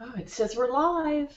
Oh, it says we're live.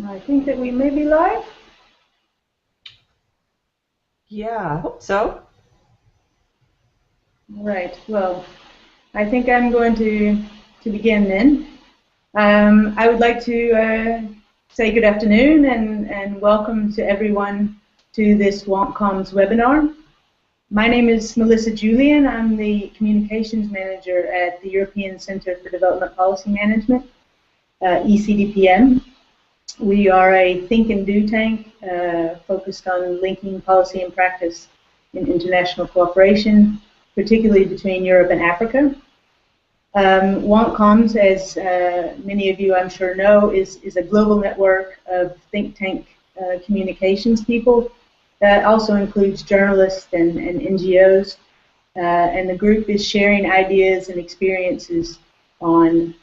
I think that we may be live. Yeah, I hope so. All right. Well, I think I'm going to begin then. I would like to say good afternoon and welcome to everyone to this WonkComms webinar. My name is Melissa Julian. I'm the Communications Manager at the European Centre for Development Policy Management, ECDPM. We are a think and do tank focused on linking policy and practice in international cooperation, particularly between Europe and Africa. WonkComms, as many of you I'm sure know, is a global network of think tank communications people that also includes journalists and NGOs. And the group is sharing ideas and experiences on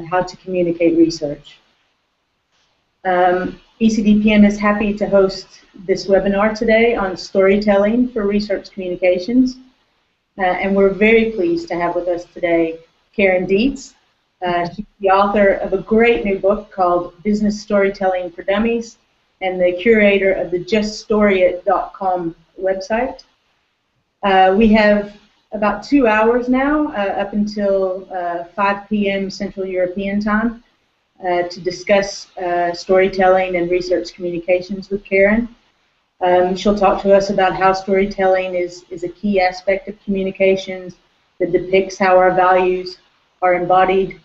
how to communicate research. ECDPM is happy to host this webinar today on storytelling for research communications. And we're very pleased to have with us today Karen Dietz. She's the author of a great new book called Business Storytelling for Dummies and the curator of the JustStoryIt.com website. We have about 2 hours now, up until 5 p.m. Central European time, to discuss storytelling and research communications with Karen. She'll talk to us about how storytelling is a key aspect of communications that depicts how our values are embodied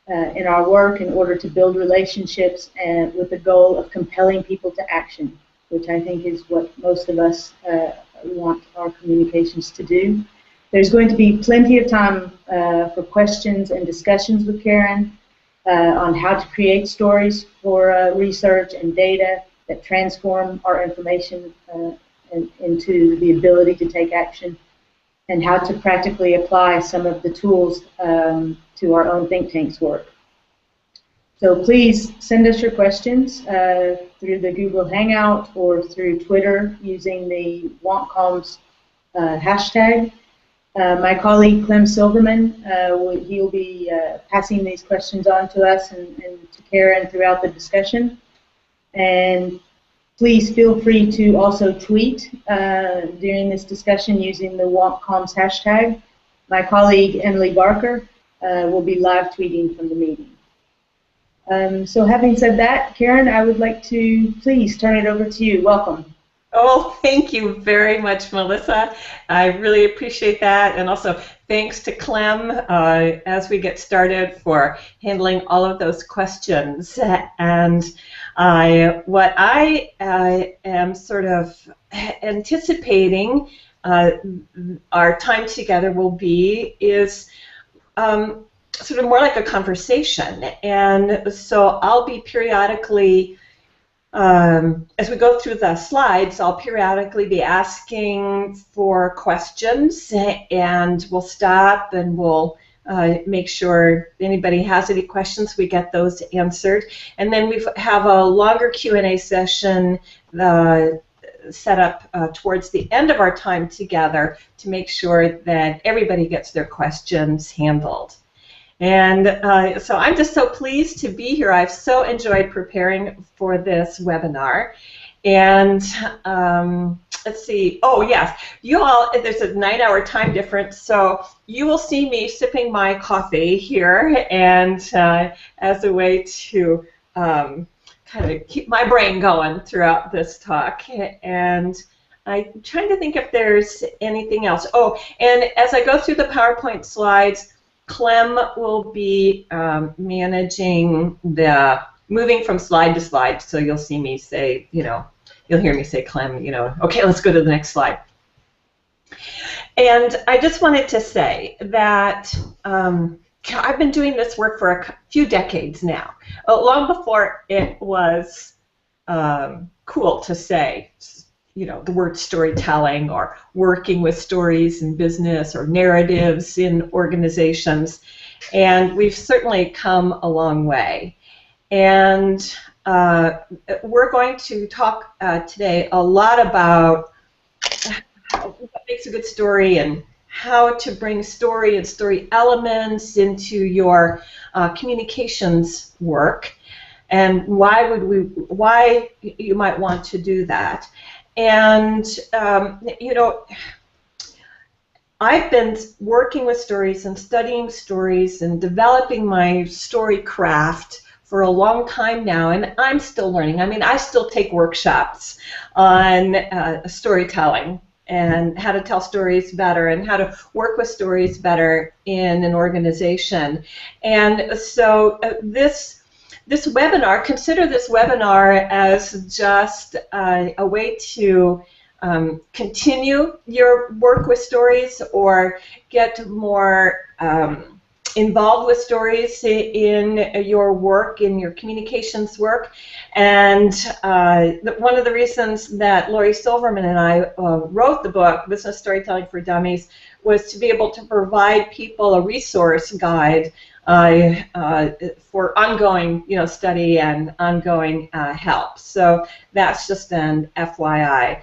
in our work in order to build relationships and with the goal of compelling people to action, which I think is what most of us want our communications to do. There's going to be plenty of time for questions and discussions with Karen on how to create stories for research and data that transform our information into the ability to take action, and how to practically apply some of the tools to our own think tank's work. So please send us your questions through the Google Hangout or through Twitter using the WonkComms hashtag. My colleague Clem Silverman, he'll be passing these questions on to us and to Karen throughout the discussion. And please feel free to also tweet during this discussion using the WonkComms hashtag. My colleague Emily Barker will be live tweeting from the meeting. So having said that, Karen, I would like to please turn it over to you. Welcome. Oh, thank you very much, Melissa. I really appreciate that. And also, thanks to Clem as we get started for handling all of those questions. And what I am sort of anticipating our time together will be is sort of more like a conversation. And so I'll be periodically as we go through the slides, I'll periodically be asking for questions, and we'll stop and we'll make sure if anybody has any questions, we get those answered. And then we have a longer Q&A session set up towards the end of our time together to make sure that everybody gets their questions handled. And so I'm just so pleased to be here. I've so enjoyed preparing for this webinar. And let's see. Oh, yes. You all, there's a 9-hour time difference, so you will see me sipping my coffee here and as a way to kind of keep my brain going throughout this talk. And I'm trying to think if there's anything else. Oh, and as I go through the PowerPoint slides, Clem will be managing the moving from slide to slide. So you'll see me say, you'll hear me say, Clem, okay, let's go to the next slide. And I just wanted to say that I've been doing this work for a few decades now, long before it was cool to say, the word storytelling or working with stories in business or narratives in organizations. And we've certainly come a long way. And we're going to talk today a lot about what makes a good story and how to bring story and story elements into your communications work, and why you might want to do that. And I've been working with stories and studying stories and developing my story craft for a long time now, and I'm still learning. I mean, I still take workshops on storytelling and how to tell stories better and how to work with stories better in an organization. And so this webinar, consider this webinar as just a way to continue your work with stories or get more involved with stories in your work, in your communications work. And one of the reasons that Laurie Silverman and I wrote the book, Business Storytelling for Dummies, was to be able to provide people a resource guide for ongoing study and ongoing help. So that's just an FYI.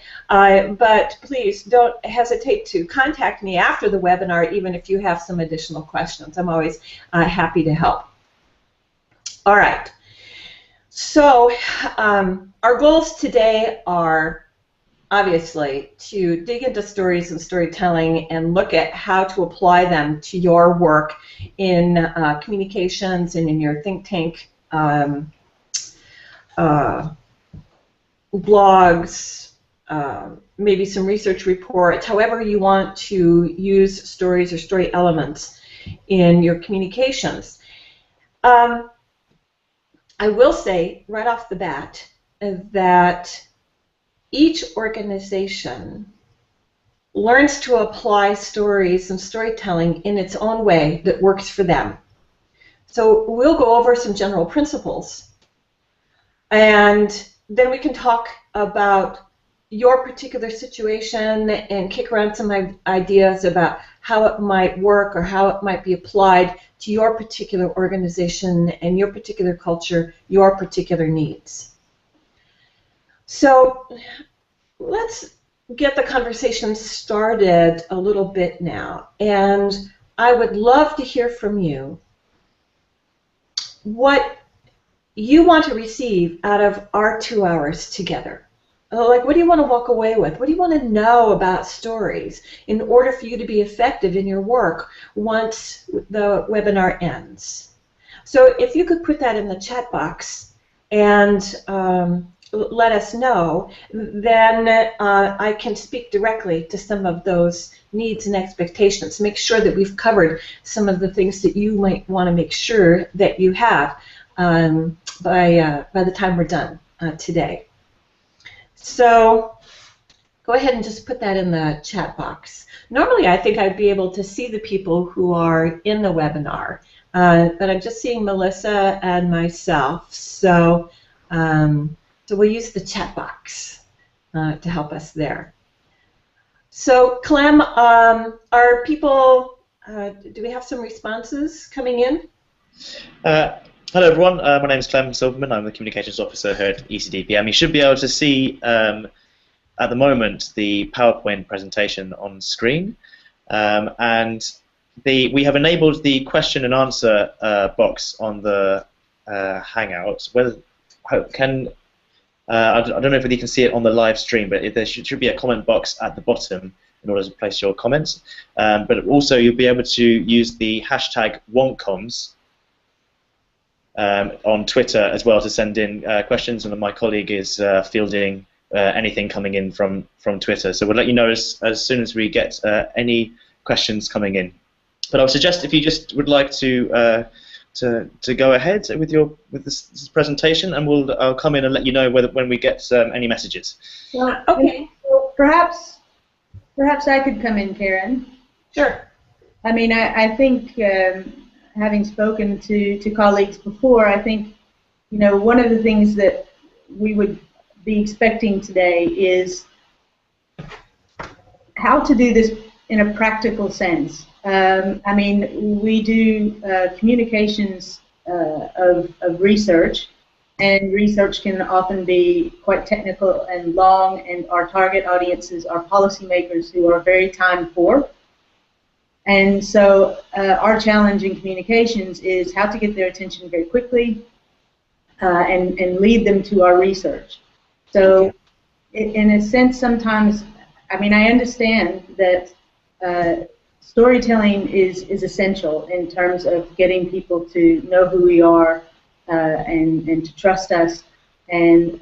But please don't hesitate to contact me after the webinar, even if you have some additional questions. I'm always happy to help. All right. So our goals today are obviously to dig into stories and storytelling and look at how to apply them to your work in communications and in your think tank blogs, maybe some research reports, however you want to use stories or story elements in your communications. I will say right off the bat that each organization learns to apply stories and storytelling in its own way that works for them. So we'll go over some general principles, and then we can talk about your particular situation and kick around some ideas about how it might work or how it might be applied to your particular organization and your particular culture, your particular needs. So let's get the conversation started a little bit now, and I would love to hear from you what you want to receive out of our 2 hours together. Like, what do you want to walk away with? What do you want to know about stories in order for you to be effective in your work once the webinar ends? So if you could put that in the chat box and let us know, then I can speak directly to some of those needs and expectations. Make sure that we've covered some of the things that you might want to make sure that you have by the time we're done today. So go ahead and just put that in the chat box. Normally I think I'd be able to see the people who are in the webinar, but I'm just seeing Melissa and myself. So so we'll use the chat box to help us there. So Clem, are people, do we have some responses coming in? Hello everyone, my name is Clem Silverman. I'm the Communications Officer here at ECDPM. You should be able to see at the moment the PowerPoint presentation on screen, and we have enabled the question and answer box on the Hangout. I don't know if you can see it on the live stream, but there should be a comment box at the bottom in order to place your comments. But also you'll be able to use the hashtag WonkComms on Twitter as well to send in questions, and my colleague is fielding anything coming in from Twitter. So we'll let you know as soon as we get any questions coming in. But I would suggest if you just would like to go ahead with this presentation, and I'll come in and let you know when we get any messages. Well, okay. So perhaps I could come in, Karen. Sure. I mean, I think having spoken to colleagues before, I think one of the things that we would be expecting today is how to do this in a practical sense. I mean, we do communications of research, and research can often be quite technical and long, and our target audiences are policymakers who are very time poor. And so our challenge in communications is how to get their attention very quickly and lead them to our research. So in a sense, sometimes, I mean, I understand that storytelling is essential in terms of getting people to know who we are and to trust us and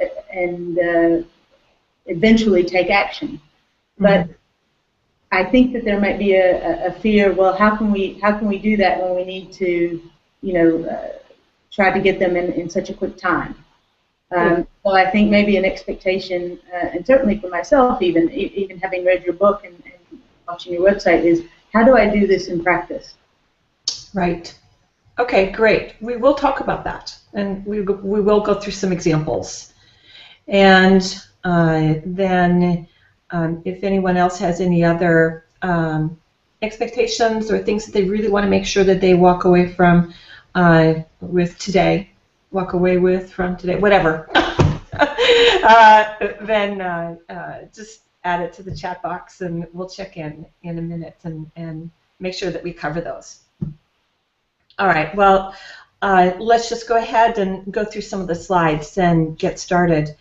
eventually take action. But I think that there might be a fear. Well, how can we do that when we need to, try to get them in such a quick time? So I think maybe an expectation, and certainly for myself, even having read your book and watching your website, is how do I do this in practice? Right. Okay, great. We will talk about that, and we will go through some examples. And then if anyone else has any other expectations or things that they really want to make sure that they walk away from with today, whatever, then just add it to the chat box, and we'll check in a minute and make sure that we cover those. All right, well, let's just go ahead and go through some of the slides and get started.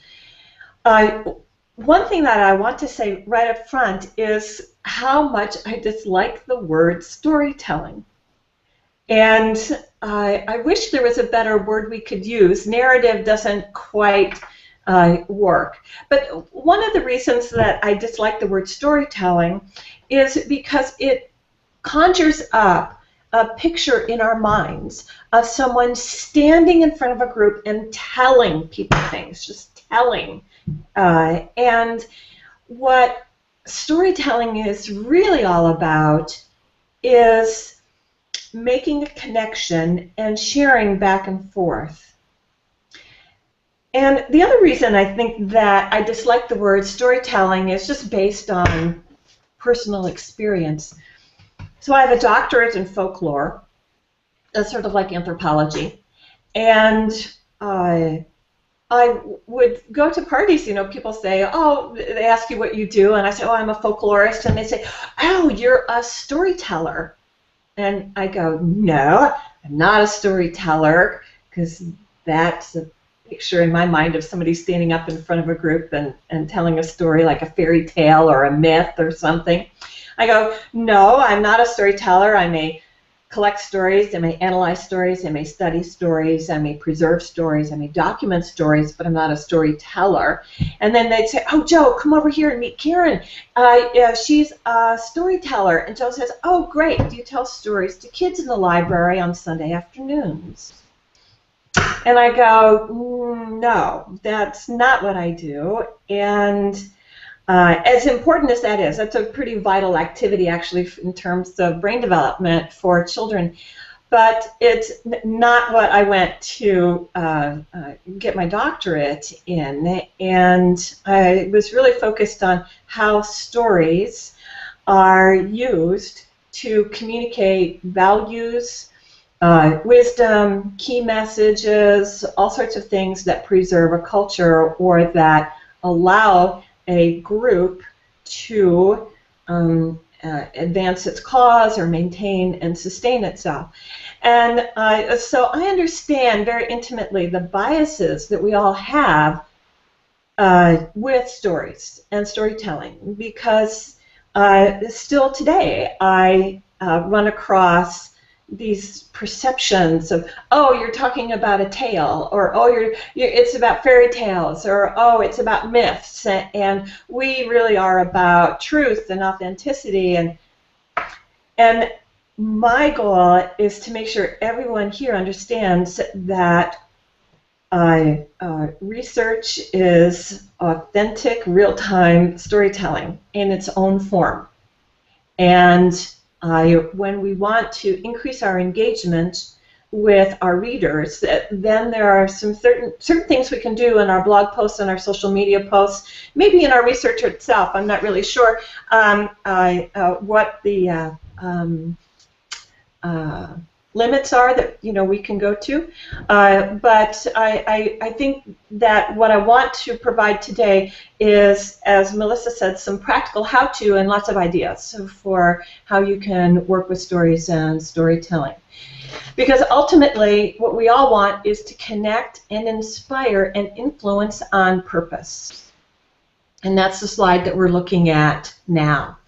One thing that I want to say right up front is how much I dislike the word storytelling. And I wish there was a better word we could use. Narrative doesn't quite work. But one of the reasons that I dislike the word storytelling is because it conjures up a picture in our minds of someone standing in front of a group and telling people things, just telling. And what storytelling is really all about is making a connection and sharing back and forth. And the other reason I think that I dislike the word storytelling is just based on personal experience. So I have a doctorate in folklore. That's sort of like anthropology. And I would go to parties, people say, oh, they ask you what you do, and I say, oh, I'm a folklorist, and they say, oh, you're a storyteller. And I go, no, I'm not a storyteller, because that's a picture in my mind of somebody standing up in front of a group and telling a story like a fairy tale or a myth or something. I go, no, I'm not a storyteller. I may collect stories, I may analyze stories, I may study stories, I may preserve stories, I may document stories, but I'm not a storyteller. And then they'd say, oh, Joe, come over here and meet Karen. She's a storyteller. And Joe says, oh, great. Do you tell stories to kids in the library on Sunday afternoons? And I go, no, that's not what I do. And as important as that is, that's a pretty vital activity actually in terms of brain development for children, but it's not what I went to get my doctorate in, and I was really focused on how stories are used to communicate values, wisdom, key messages, all sorts of things that preserve a culture or that allow a group to advance its cause or maintain and sustain itself. And so I understand very intimately the biases that we all have with stories and storytelling, because still today I run across these perceptions of, oh, you're talking about a tale, or oh, it's about fairy tales, or oh, it's about myths, and we really are about truth and authenticity, and my goal is to make sure everyone here understands that research is authentic, real-time storytelling in its own form. And when we want to increase our engagement with our readers, then there are some certain things we can do in our blog posts and our social media posts, maybe in our research itself. I'm not really sure what the limits are that we can go to, but I think that what I want to provide today is, as Melissa said, some practical how-to and lots of ideas for how you can work with stories and storytelling. Because ultimately, what we all want is to connect and inspire and influence on purpose. And that's the slide that we're looking at now.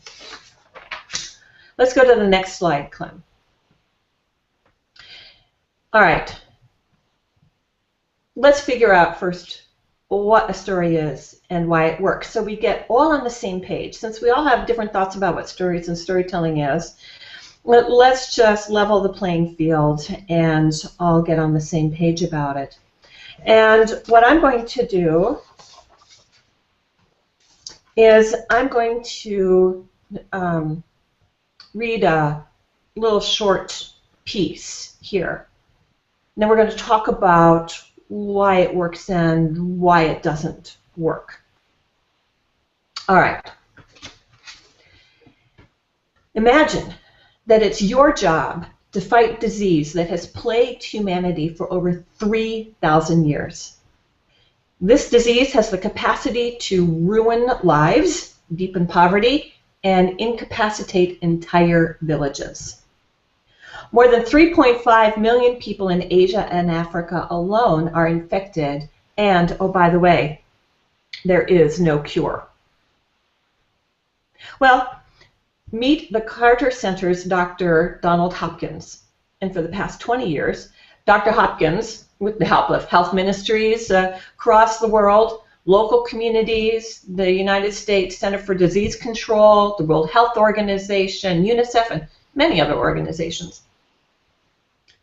Let's go to the next slide, Clem. All right, let's figure out first what a story is and why it works, so we get all on the same page. Since we all have different thoughts about what stories and storytelling is, let's just level the playing field and all get on the same page about it. And what I'm going to do is I'm going to read a little short piece here. Then we're going to talk about why it works and why it doesn't work. All right. Imagine that it's your job to fight disease that has plagued humanity for over 3,000 years. This disease has the capacity to ruin lives, deepen poverty, and incapacitate entire villages. More than 3.5 million people in Asia and Africa alone are infected, and, oh, by the way, there is no cure. Well, meet the Carter Center's Dr. Donald Hopkins. And for the past 20 years, Dr. Hopkins, with the help of health ministries across the world, local communities, the United States Center for Disease Control, the World Health Organization, UNICEF, and many other organizations,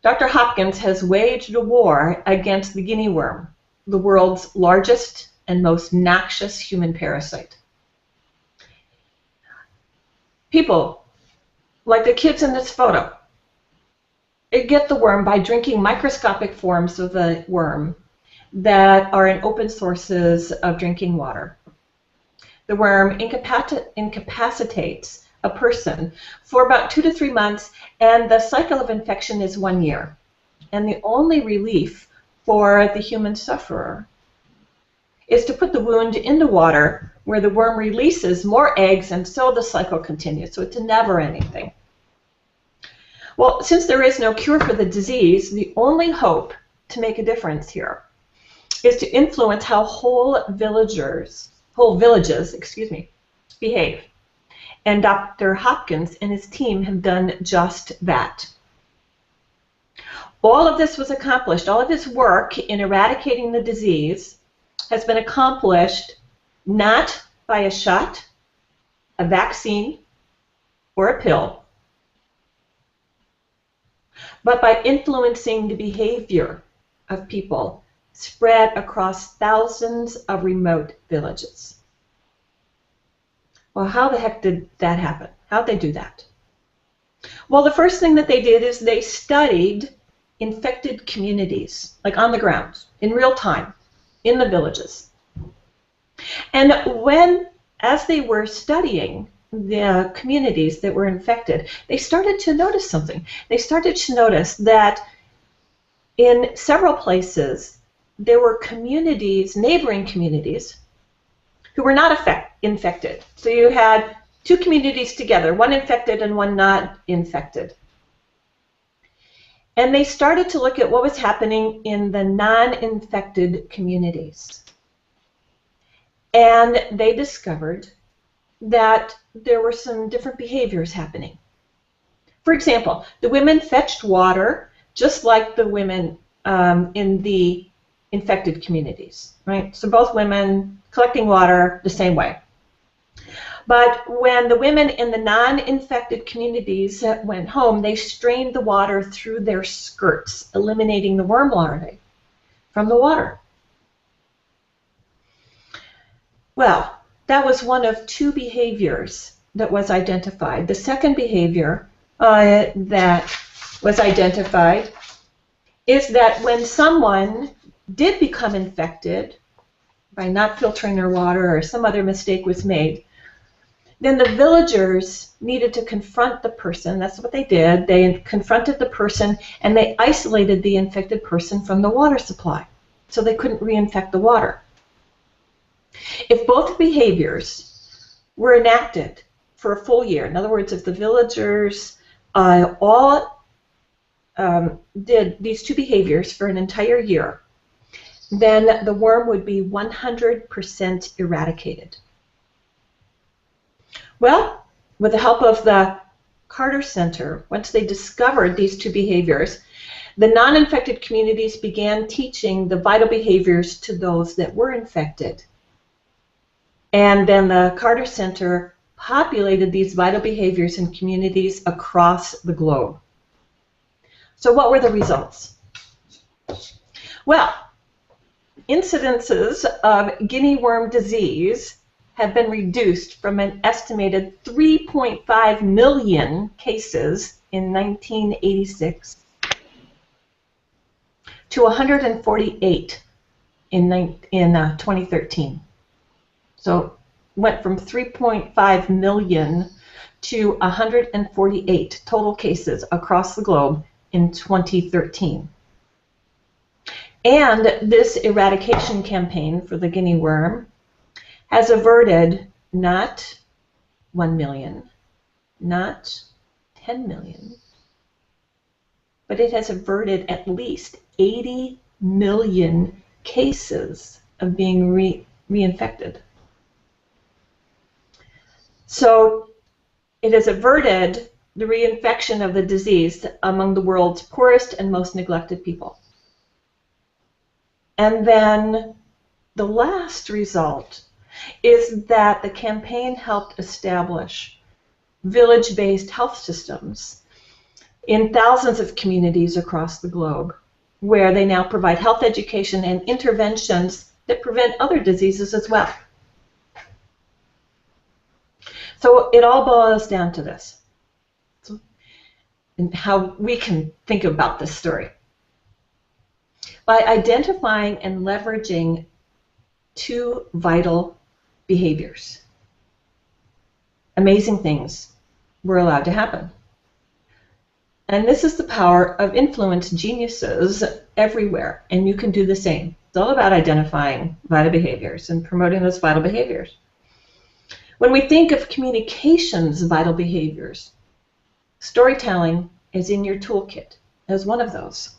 Dr. Hopkins has waged a war against the guinea worm, the world's largest and most noxious human parasite. People, like the kids in this photo, get the worm by drinking microscopic forms of the worm that are in open sources of drinking water. The worm incapacitates a person for about 2 to 3 months, and the cycle of infection is 1 year. And the only relief for the human sufferer is to put the wound into water where the worm releases more eggs, and so the cycle continues. So it's a never-ending thing. Well, since there is no cure for the disease, the only hope to make a difference here is to influence how whole villages, behave. And Dr. Hopkins and his team have done just that. All of this was accomplished, all of his work in eradicating the disease has been accomplished not by a shot, a vaccine, or a pill, but by influencing the behavior of people spread across thousands of remote villages. Well, how the heck did that happen? How'd they do that? Well, the first thing that they did is they studied infected communities, like on the ground, in real time, in the villages. And as they were studying the communities that were infected, they started to notice something. They started to notice that in several places, there were communities, neighboring communities, who were not infected. So you had 2 communities together, one infected and one not infected. And they started to look at what was happening in the non-infected communities. And they discovered that there were some different behaviors happening. For example, the women fetched water just like the women in the infected communities, right? So both women collecting water the same way. But when the women in the non-infected communities went home, they strained the water through their skirts, eliminating the worm larvae from the water. Well, that was one of two behaviors that was identified. The second behavior that was identified is that when someone did become infected by not filtering their water or some other mistake was made, then the villagers needed to confront the person. That's what they did. They confronted the person and they isolated the infected person from the water supply so they couldn't reinfect the water. If both behaviors were enacted for a full year, in other words, if the villagers all did these two behaviors for an entire year, then the worm would be 100% eradicated. Well, with the help of the Carter Center, once they discovered these two behaviors, the non-infected communities began teaching the vital behaviors to those that were infected. And then the Carter Center populated these vital behaviors in communities across the globe. So what were the results? Well, incidences of guinea worm disease have been reduced from an estimated 3.5 million cases in 1986 to 148 in 2013. So went from 3.5 million to 148 total cases across the globe in 2013. And this eradication campaign for the guinea worm has averted not 1 million, not 10 million, but it has averted at least 80 million cases of being reinfected. So it has averted the reinfection of the disease among the world's poorest and most neglected people. And then the last result is that the campaign helped establish village-based health systems in thousands of communities across the globe, where they now provide health education and interventions that prevent other diseases as well. So it all boils down to this, and how we can think about this story. By identifying and leveraging two vital behaviors, amazing things were allowed to happen. And this is the power of influence geniuses everywhere, and you can do the same. It's all about identifying vital behaviors and promoting those vital behaviors. When we think of communications vital behaviors, storytelling is in your toolkit as one of those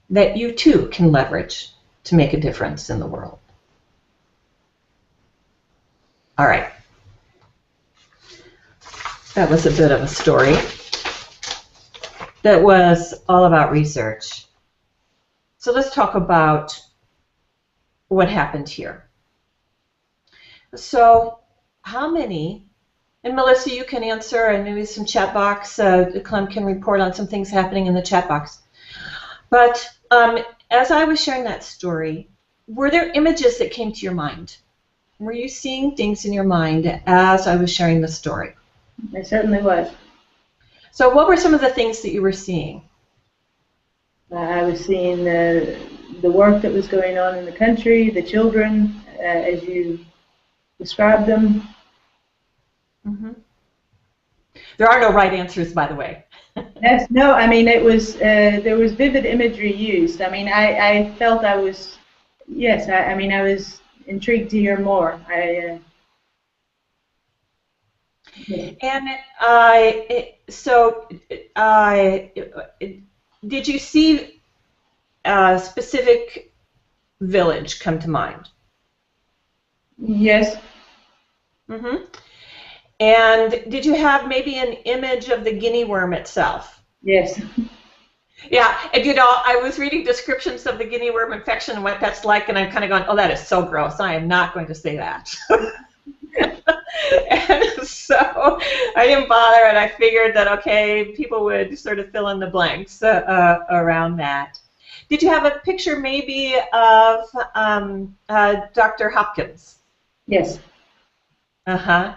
that you too can leverage to make a difference in the world. All right. That was a bit of a story that was all about research. So let's talk about what happened here. So how many, and Melissa, you can answer, and maybe some chat box, Clem can report on some things happening in the chat box. But as I was sharing that story, were there images that came to your mind? Were you seeing things in your mind as I was sharing the story? There certainly was. So what were some of the things that you were seeing? I was seeing the work that was going on in the country, the children, as you described them. Mm-hmm. There are no right answers, by the way. Yes, no, I mean, it was, there was vivid imagery used. I mean, I felt I was, yes, I mean, I was intrigued to hear more. And did you see a specific village come to mind? Yes. Mm-hmm. And did you have maybe an image of the guinea worm itself? Yes. Yeah, and you know, I was reading descriptions of the guinea worm infection and what that's like, and I'm kind of going, oh, that is so gross. I am not going to say that. And so I didn't bother, and I figured that, okay, people would sort of fill in the blanks around that. Did you have a picture maybe of Dr. Hopkins? Yes. Uh-huh.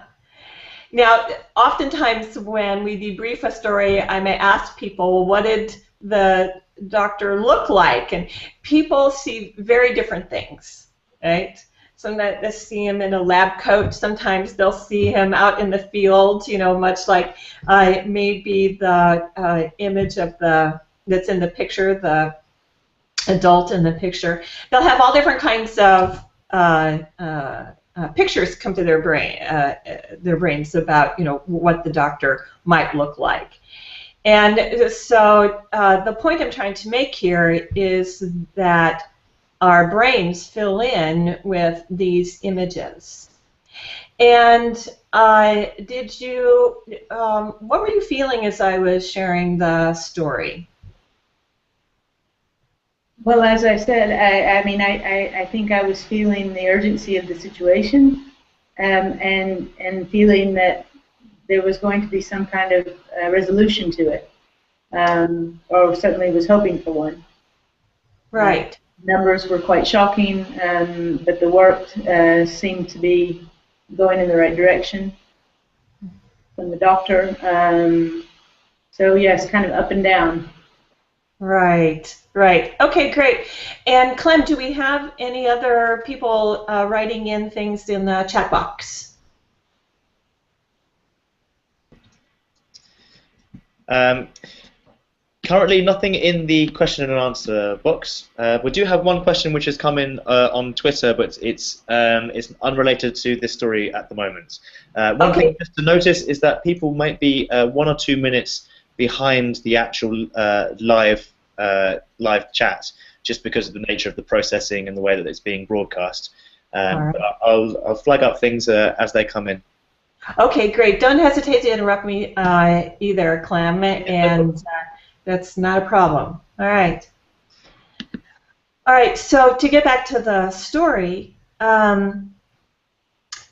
Now, oftentimes when we debrief a story, I may ask people, what did the doctor look like? And people see very different things, right? Sometimes they see him in a lab coat. Sometimes they'll see him out in the field, you know, much like maybe the image of that's in the picture, the adult in the picture. They'll have all different kinds of pictures come to their brains about, you know, what the doctor might look like. And so the point I'm trying to make here is that our brains fill in with these images. And what were you feeling as I was sharing the story? Well, as I said, I think I was feeling the urgency of the situation, and feeling that there was going to be some kind of resolution to it, or certainly was hoping for one. Right. Numbers were quite shocking, but the work seemed to be going in the right direction from the doctor. So yes, kind of up and down. Right, right. Okay, great. And Clem, do we have any other people writing in things in the chat box? Currently, nothing in the question and answer box. We do have one question which has come in on Twitter, but it's unrelated to this story at the moment. One thing just to notice is that people might be 1 or 2 minutes behind the actual live chat, just because of the nature of the processing and the way that it's being broadcast. Right. But I'll flag up things as they come in. Okay, great. Don't hesitate to interrupt me either, Clem, and that's not a problem. All right. All right, so to get back to the story, and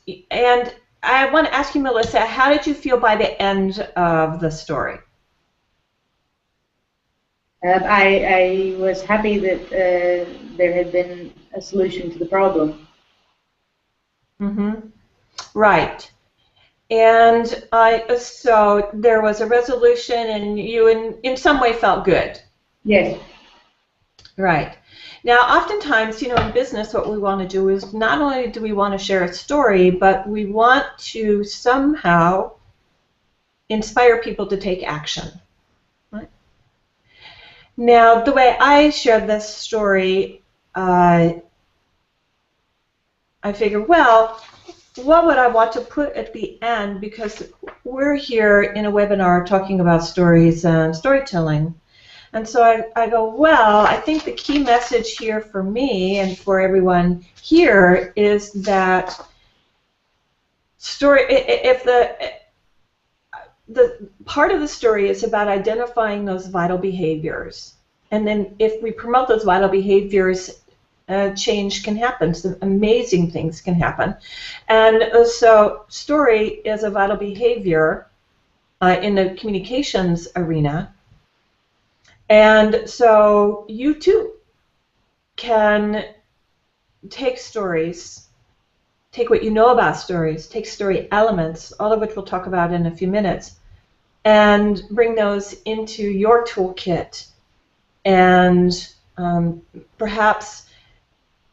I want to ask you, Melissa, how did you feel by the end of the story? I was happy that there had been a solution to the problem. Mm-hmm. Right. And so there was a resolution, and you in some way felt good. Yes. Right. Now, oftentimes, you know, in business, what we want to do is not only do we want to share a story, but we want to somehow inspire people to take action. Right? Now, the way I shared this story, I figured, well, what would I want to put at the end, because we're here in a webinar talking about stories and storytelling. And so I go, well, I think the key message here for me and for everyone here is that if the part of the story is about identifying those vital behaviors, and then if we promote those vital behaviors, change can happen. Some amazing things can happen. And so story is a vital behavior in the communications arena. And so you too can take stories, take what you know about stories, take story elements, all of which we'll talk about in a few minutes, and bring those into your toolkit, and perhaps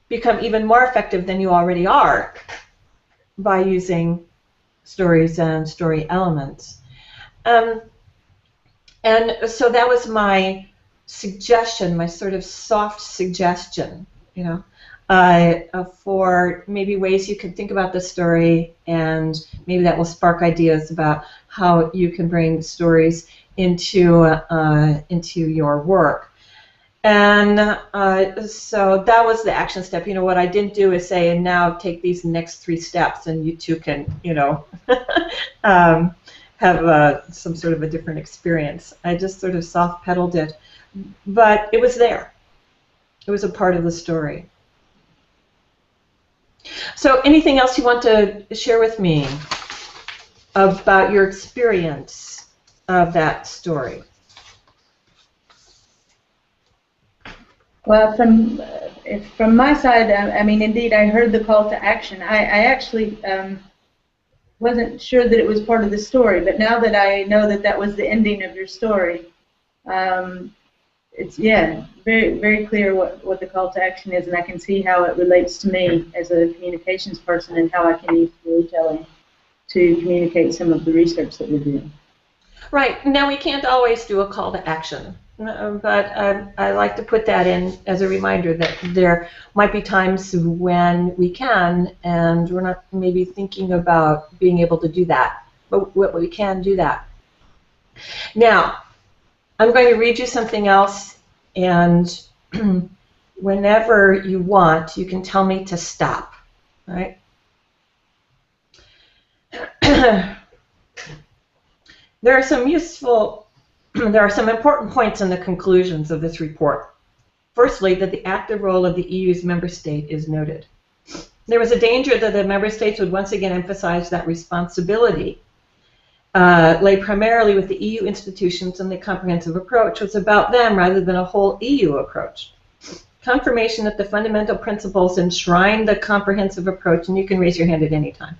become even more effective than you already are by using stories and story elements. And so that was my suggestion, my sort of soft suggestion, you know, for maybe ways you could think about the story, and maybe that will spark ideas about how you can bring stories into your work. And so that was the action step. You know, what I didn't do is say, and now take these next 3 steps, and you two can, you know, have some sort of a different experience. I just sort of soft-pedaled it. But it was there. It was a part of the story. So anything else you want to share with me about your experience of that story? Well, from my side, I mean, indeed, I heard the call to action. I actually wasn't sure that it was part of the story, but now that I know that that was the ending of your story, it's, yeah, very, very clear what the call to action is, and I can see how it relates to me as a communications person and how I can use storytelling to communicate some of the research that we're doing. Right. Now, we can't always do a call to action, but I like to put that in as a reminder that there might be times when we can, and we're not maybe thinking about being able to do that, but we can do that. Now, I'm going to read you something else, and whenever you want, you can tell me to stop, right? There are some important points in the conclusions of this report. Firstly, that the active role of the EU's member state is noted. There was a danger that the member states would once again emphasize that responsibility lay primarily with the EU institutions, and the comprehensive approach was about them rather than a whole EU approach. Confirmation that the fundamental principles enshrine the comprehensive approach, and you can raise your hand at any time,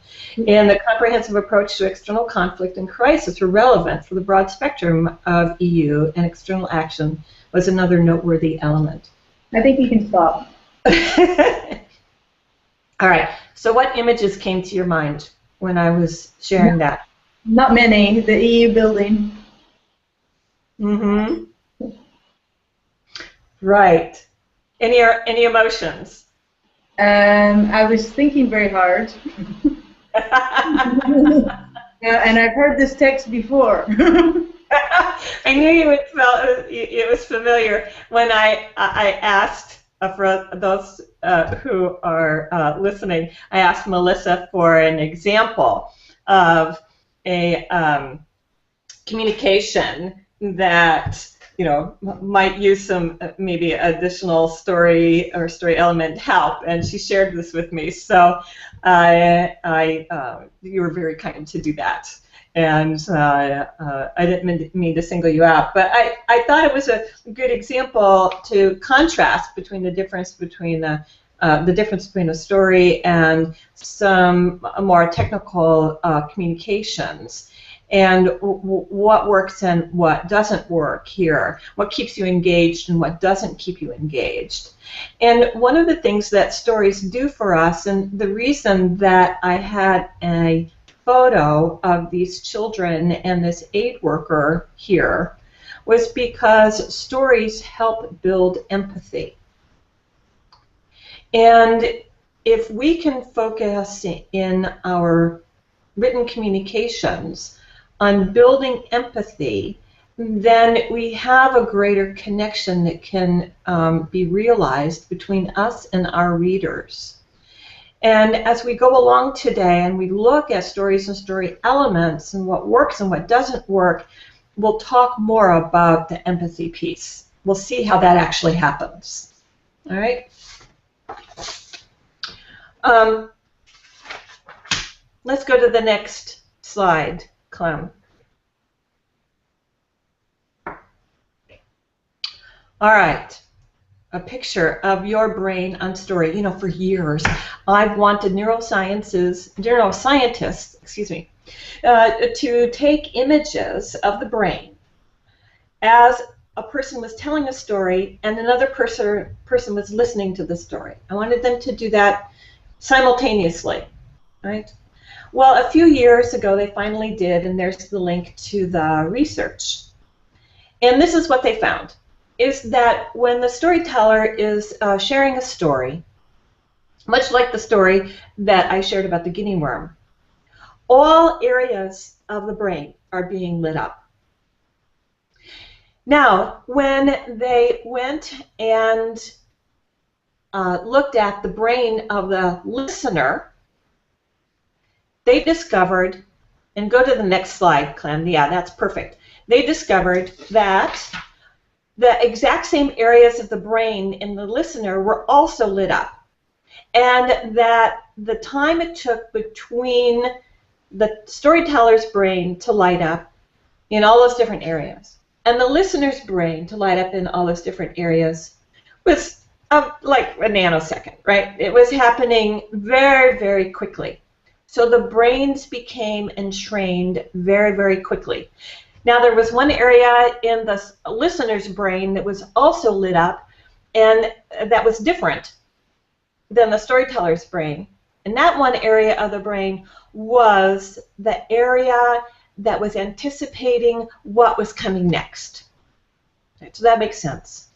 and the comprehensive approach to external conflict and crisis were relevant for the broad spectrum of EU, and external action was another noteworthy element. I think you can stop. All right, so what images came to your mind when I was sharing that? Not many. The EU building. Mm-hmm. Right. Any emotions? I was thinking very hard. Yeah, and I've heard this text before. I knew it was familiar when I asked, for those who are listening, I asked Melissa for an example of a communication that, you know, might use some maybe additional story or story element help, and she shared this with me. So you were very kind to do that, and I didn't mean to single you out, but I thought it was a good example to contrast between the difference between a story and some more technical communications, and what works and what doesn't work here, what keeps you engaged and what doesn't keep you engaged. And one of the things that stories do for us, and the reason that I had a photo of these children and this aid worker here, was because stories help build empathy. And if we can focus in our written communications on building empathy, then we have a greater connection that can be realized between us and our readers. And as we go along today and we look at stories and story elements and what works and what doesn't work, we'll talk more about the empathy piece. We'll see how that actually happens. All right? Let's go to the next slide, Clem. All right, a picture of your brain on story. You know, for years, I've wanted neuroscientists, to take images of the brain as a person was telling a story and another person was listening to the story. I wanted them to do that simultaneously, right? Well, a few years ago, they finally did, and there's the link to the research. And this is what they found, is that when the storyteller is sharing a story, much like the story that I shared about the guinea worm, all areas of the brain are being lit up. Now, when they went and looked at the brain of the listener, they discovered, and go to the next slide, Clem. Yeah, that's perfect. They discovered that the exact same areas of the brain in the listener were also lit up, and that the time it took between the storyteller's brain to light up in all those different areas and the listener's brain to light up in all those different areas was like a nanosecond, right? It was happening very, very quickly. So the brains became entrained very, very quickly. Now, there was one area in the listener's brain that was also lit up, and that was different than the storyteller's brain. And that one area of the brain was the area that was anticipating what was coming next. Right, so that makes sense.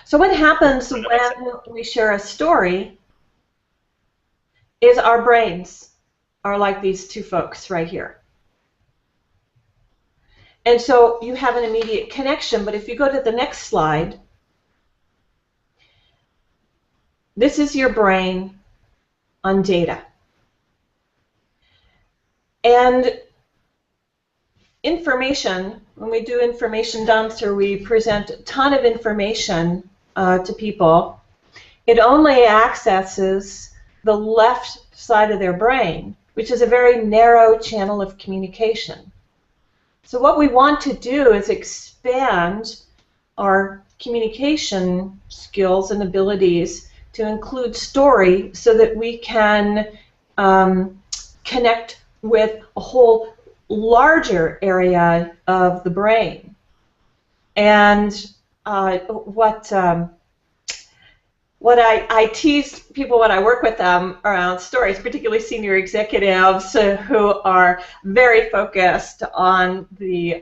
So what happens when we share a story is our brains are like these two folks right here. And so you have an immediate connection, but if you go to the next slide, this is your brain on data. And information, when we do information dumps or we present a ton of information to people, it only accesses the left side of their brain, which is a very narrow channel of communication. So what we want to do is expand our communication skills and abilities to include story so that we can connect with a whole larger area of the brain. And what I tease people when I work with them around stories, particularly senior executives who are very focused on the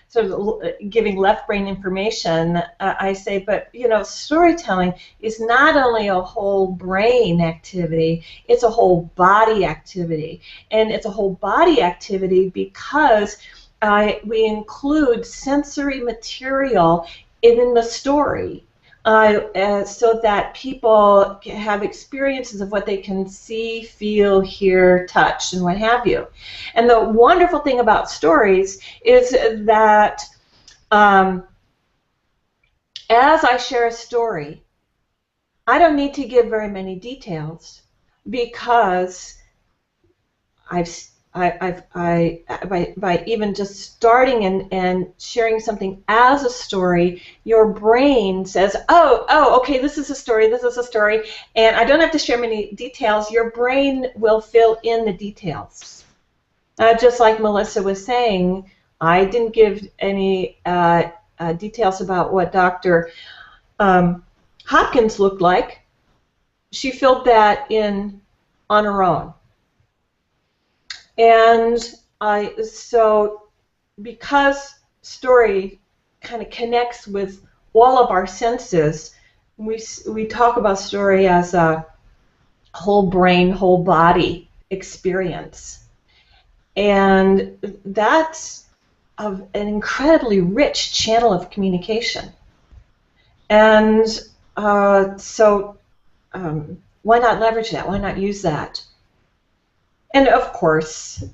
sort of giving left brain information, I say, but you know, storytelling is not only a whole brain activity, it's a whole body activity. And it's a whole body activity because we include sensory material in the story. So that people have experiences of what they can see, feel, hear, touch, and what have you. And the wonderful thing about stories is that as I share a story, I don't need to give very many details because by even just starting and sharing something as a story, your brain says, oh, okay, this is a story, and I don't have to share many details. Your brain will fill in the details. Just like Melissa was saying, I didn't give any details about what Dr. Hopkins looked like. She filled that in on her own. And so because story kind of connects with all of our senses, we talk about story as a whole brain, whole body experience. And that's an incredibly rich channel of communication. And so why not leverage that? Why not use that? And of course,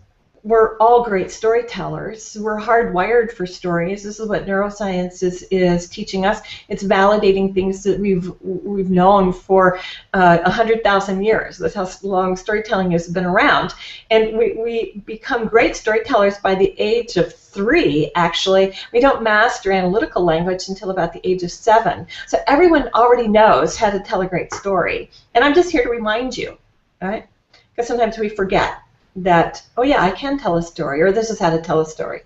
we're all great storytellers. We're hardwired for stories. This is what neuroscience is teaching us. It's validating things that we've known for 100,000 years. That's how long storytelling has been around. And we become great storytellers by the age of 3, actually. We don't master analytical language until about the age of 7. So everyone already knows how to tell a great story. And I'm just here to remind you, all right? Because sometimes we forget that, oh yeah, I can tell a story, or this is how to tell a story.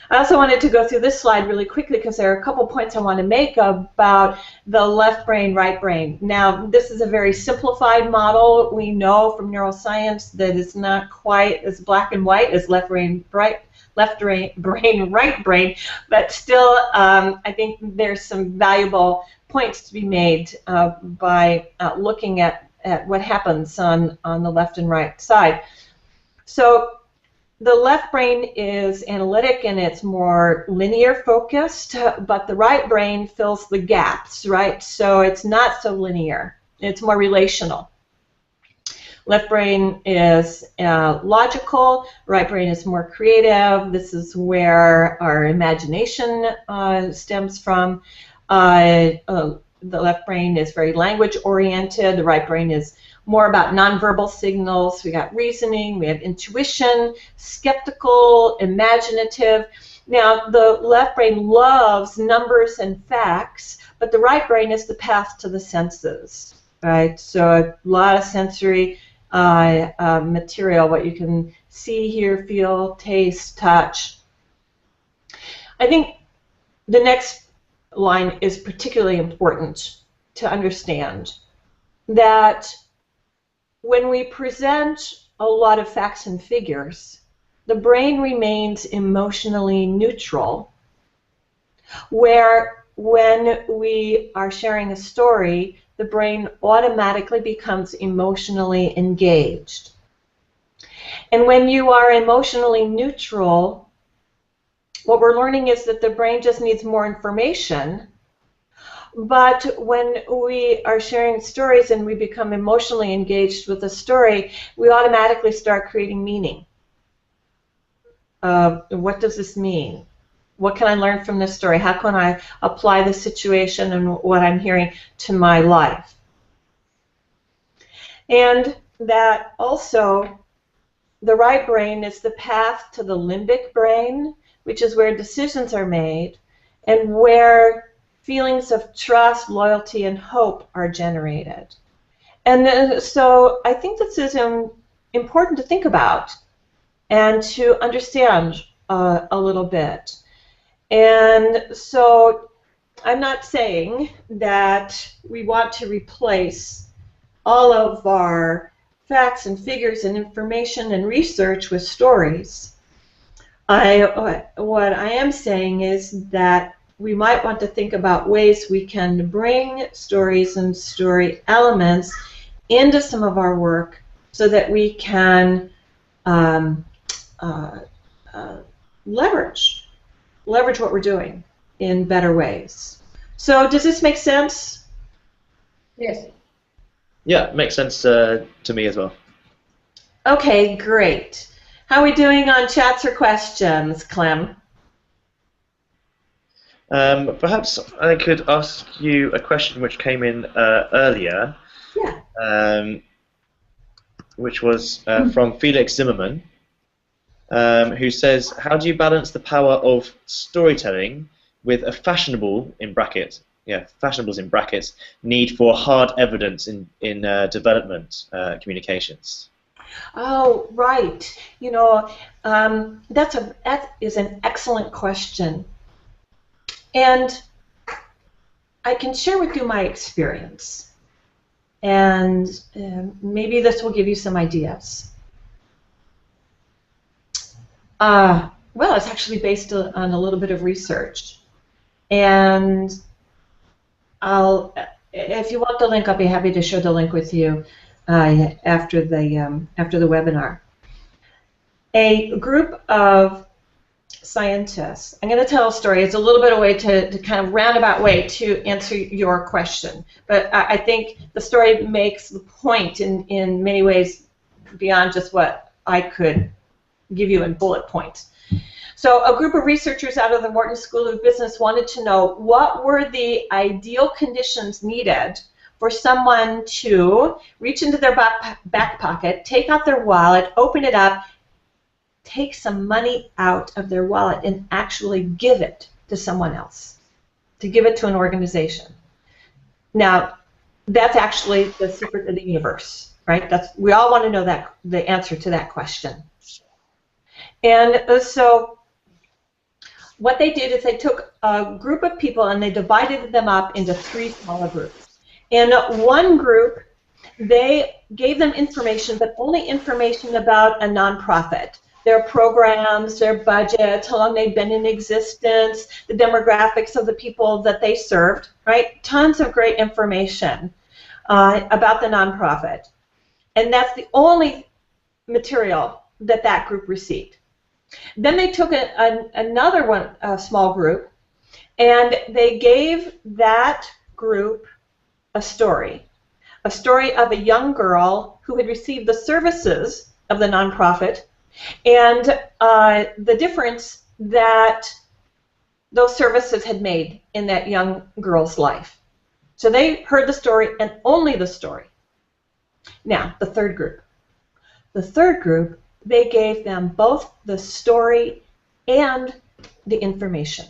I also wanted to go through this slide really quickly because there are a couple points I want to make about the left brain, right brain. Now, this is a very simplified model. We know from neuroscience that it's not quite as black and white as left brain, right brain, but still, I think there's some valuable points to be made by looking at what happens on the left and right side. So the left brain is analytic and it's more linear focused, but the right brain fills the gaps, right? So it's not so linear. It's more relational. Left brain is logical, right brain is more creative. This is where our imagination stems from. The left brain is very language oriented. The right brain is more about nonverbal signals. We got reasoning, we have intuition, skeptical, imaginative. Now, the left brain loves numbers and facts, but the right brain is the path to the senses, right? So a lot of sensory material, what you can see, hear, feel, taste, touch. I think the next line is particularly important to understand, that when we present a lot of facts and figures, the brain remains emotionally neutral, where when we are sharing a story, the brain automatically becomes emotionally engaged. And when you are emotionally neutral, what we're learning is that the brain just needs more information. But when we are sharing stories and we become emotionally engaged with a story, we automatically start creating meaning. What does this mean? What can I learn from this story? How can I apply the situation and what I'm hearing to my life? And that also, the right brain is the path to the limbic brain, which is where decisions are made and where feelings of trust, loyalty, and hope are generated. And so I think this is important to think about and to understand a little bit. And so I'm not saying that we want to replace all of our facts and figures and information and research with stories. What I am saying is that we might want to think about ways we can bring stories and story elements into some of our work so that we can leverage what we're doing in better ways. So does this make sense? Yes. Yeah, it makes sense to me as well. Okay, great. How are we doing on chats or questions, Clem? Perhaps I could ask you a question which came in earlier, which was from Felix Zimmerman, who says, how do you balance the power of storytelling with a fashionable, in brackets, fashionables in brackets, need for hard evidence in development communications? Oh, right. You know, that is an excellent question. And I can share with you my experience, and maybe this will give you some ideas. Well, it's actually based on a little bit of research, and if you want the link, I'll be happy to share the link with you after the webinar. A group of scientists. I'm going to tell a story. It's a little bit of a way to kind of roundabout way to answer your question. But I think the story makes the point in many ways beyond just what I could give you in bullet points. So a group of researchers out of the Wharton School of Business wanted to know what were the ideal conditions needed for someone to reach into their back pocket, take out their wallet, open it up, take some money out of their wallet and actually give it to someone else, to give it to an organization. Now, that's actually the secret of the universe, right? We all want to know the answer to that question. And so what they did is they took a group of people and they divided them up into 3 smaller groups. In one group, they gave them information, but only information about a nonprofit. Their programs, their budgets, how long they've been in existence, the demographics of the people that they served, right? Tons of great information about the nonprofit. And that's the only material that group received. Then they took another one, a small group, and they gave that group a story of a young girl who had received the services of the nonprofit, and the difference that those services had made in that young girl's life. So they heard the story and only the story. Now, the third group. The third group, they gave them both the story and the information.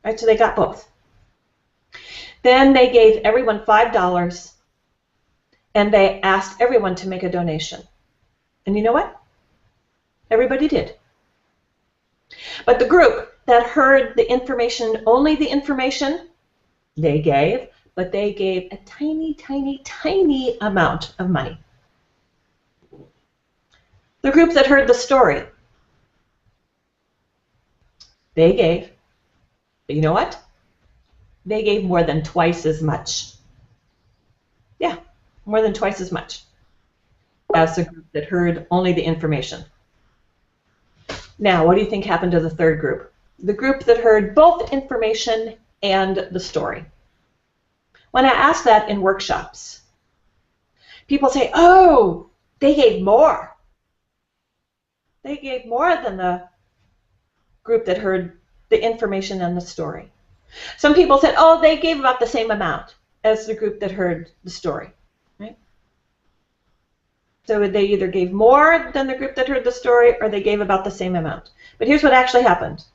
Right, so they got both. Then they gave everyone $5, and they asked everyone to make a donation. And you know what? Everybody did. But the group that heard the information, only the information, they gave, but they gave a tiny, tiny, tiny amount of money. The group that heard the story, they gave, but you know what? They gave more than twice as much. Yeah, more than twice as much as the group that heard only the information. Now, what do you think happened to the third group? The group that heard both information and the story. When I ask that in workshops, people say, oh, they gave more. They gave more than the group that heard the information and the story. Some people said, oh, they gave about the same amount as the group that heard the story. Right? So they either gave more than the group that heard the story, or they gave about the same amount. But here's what actually happened.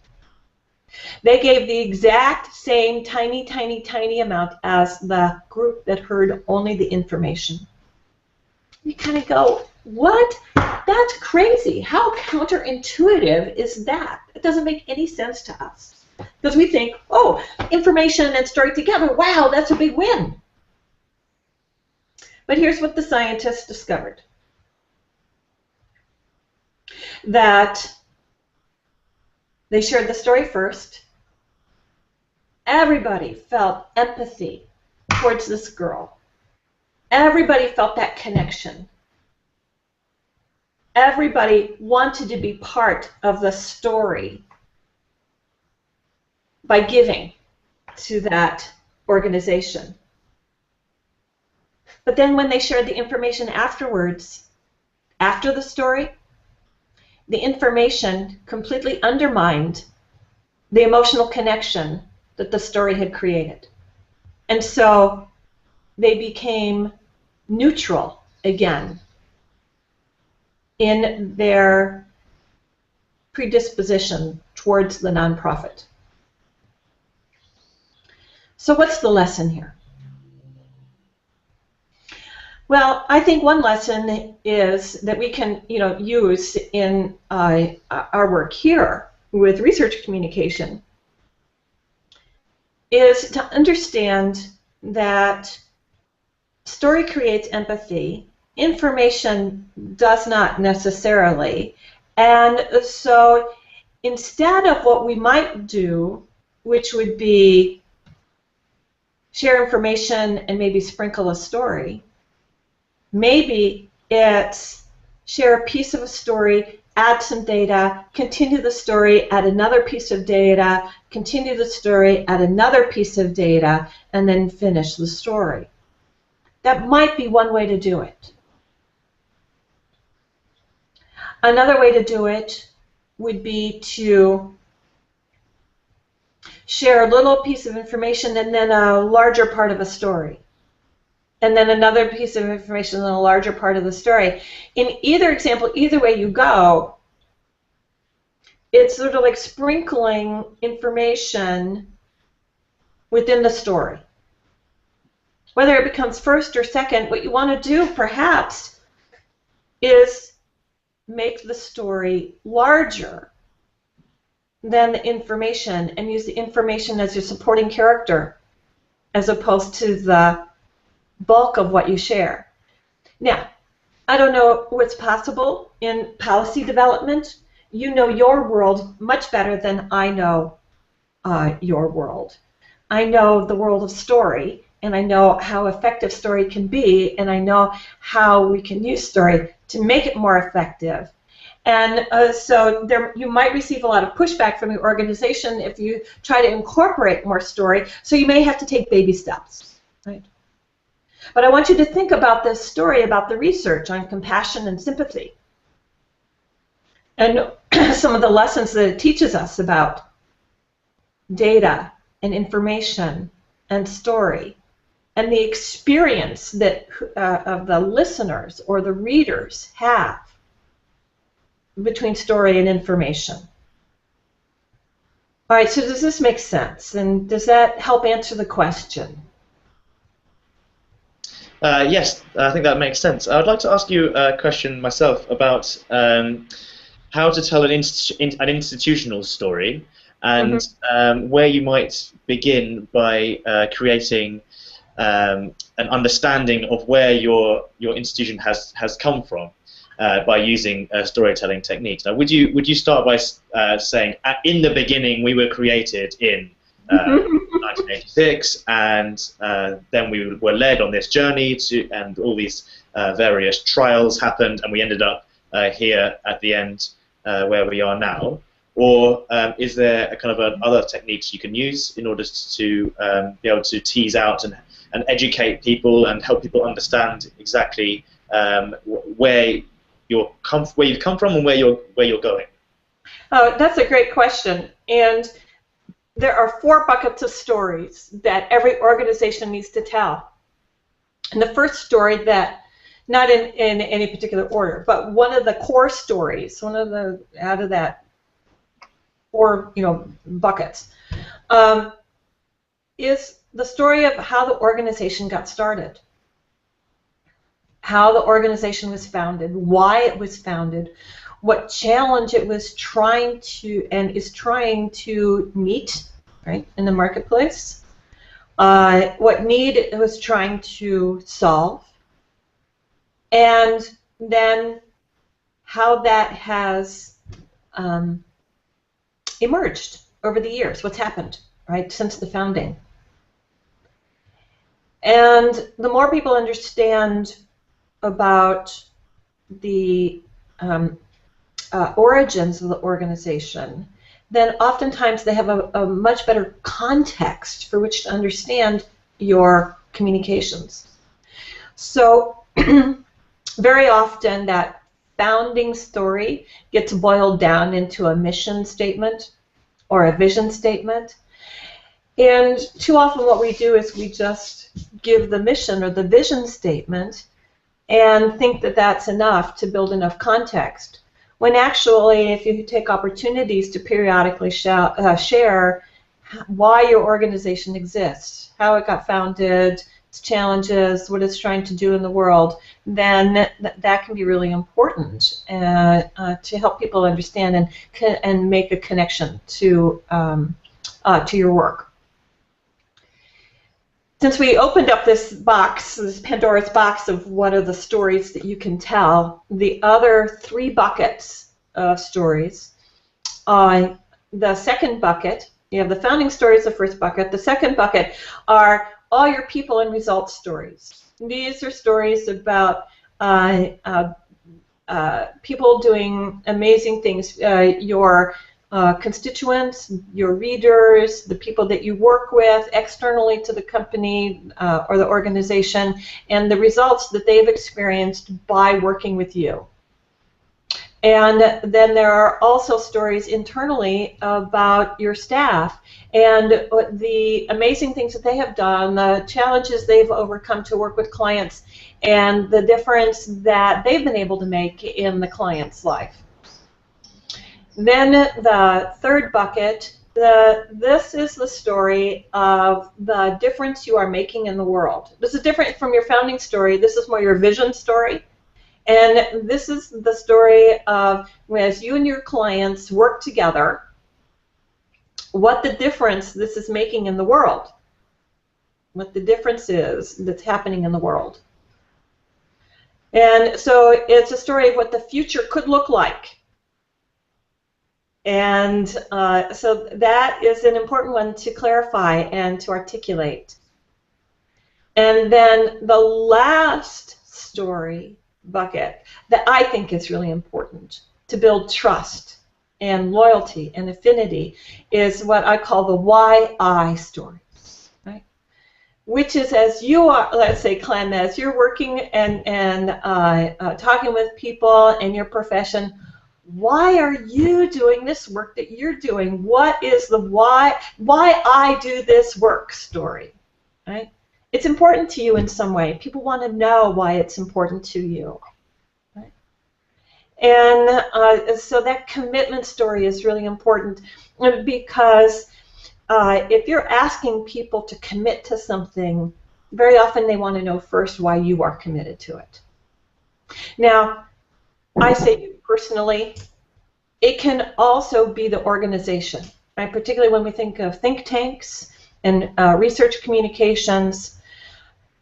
They gave the exact same tiny, tiny, tiny amount as the group that heard only the information. You kind of go, what? That's crazy. How counterintuitive is that? It doesn't make any sense to us. Because we think, oh, information and story together, wow, that's a big win. But here's what the scientists discovered. That they shared the story first. Everybody felt empathy towards this girl. Everybody felt that connection. Everybody wanted to be part of the story by giving to that organization. But then when they shared the information afterwards, after the story, the information completely undermined the emotional connection that the story had created. And so they became neutral again in their predisposition towards the nonprofit. So what's the lesson here? Well, I think one lesson is that we can, use in our work here with research communication is to understand that story creates empathy, information does not necessarily, and so instead of what we might do, which would be share information and maybe sprinkle a story, maybe it's share a piece of a story, add some data, continue the story, add another piece of data, continue the story, add another piece of data, and then finish the story. That might be one way to do it. Another way to do it would be to share a little piece of information and then a larger part of a story. And then another piece of information and a larger part of the story. In either example, either way you go, it's sort of like sprinkling information within the story. Whether it becomes first or second, what you want to do perhaps is make the story larger than the information and use the information as your supporting character as opposed to the bulk of what you share. Now, I don't know what's possible in policy development. You know your world much better than I know your world. I know the world of story, and I know how effective story can be, and I know how we can use story to make it more effective. And so you might receive a lot of pushback from your organization if you try to incorporate more story. So you may have to take baby steps, right? But I want you to think about this story about the research on compassion and sympathy, and some of the lessons that it teaches us about data and information and story, and the experience that of the listeners or the readers have between story and information. All right, so does this make sense? And does that help answer the question? Yes, I think that makes sense. I would like to ask you a question myself about how to tell an institutional story, and where you might begin by creating an understanding of where your institution has come from by using storytelling techniques. Now, would you start by saying, in the beginning we were created in 1986, and then we were led on this journey and all these various trials happened, and we ended up here at the end where we are now? Or is there a kind of other techniques you can use in order to be able to tease out and educate people and help people understand exactly where you've come from and where you're going? Oh, that's a great question. And there are 4 buckets of stories that every organization needs to tell. And the first story that, not in any particular order, but one of the core stories, one of the out of that 4 buckets, is the story of how the organization got started, how the organization was founded, why it was founded, what challenge it was trying to and is trying to meet, right, in the marketplace, what need it was trying to solve, and then how that has emerged over the years, what's happened, right, since the founding. And the more people understand about the origins of the organization, then oftentimes they have a much better context for which to understand your communications. So very often that founding story gets boiled down into a mission statement or a vision statement. And too often what we do is we just give the mission or the vision statement and think that that's enough to build enough context, when actually if you take opportunities to periodically share why your organization exists, how it got founded, its challenges, what it's trying to do in the world, then that can be really important to help people understand and make a connection to your work. Since we opened up this box, this Pandora's box of what are the stories that you can tell, the other 3 buckets of stories, the second bucket, you have the founding stories, the first bucket. The second bucket are all your people and results stories. These are stories about people doing amazing things, your constituents, your readers, the people that you work with externally to the company or the organization, and the results that they've experienced by working with you. And then there are also stories internally about your staff and the amazing things that they have done, the challenges they've overcome to work with clients, and the difference that they've been able to make in the client's life. Then the third bucket, this is the story of the difference you are making in the world. This is different from your founding story. This is more your vision story. And this is the story of, as you and your clients work together, what the difference this is making in the world, what the difference is that's happening in the world. And so it's a story of what the future could look like. And so that is an important one to clarify and to articulate. And then the last story bucket that I think is really important to build trust and loyalty and affinity is what I call the why I story, right? Which is, as you are, let's say, Clem, as you're working and talking with people in your profession, why are you doing this work that you're doing? What is the why I do this work story, right? It's important to you in some way. People want to know why it's important to you. And so that commitment story is really important because if you're asking people to commit to something, very often they want to know first why you are committed to it. Now, I say personally, it can also be the organization, right? Particularly when we think of think tanks and research communications,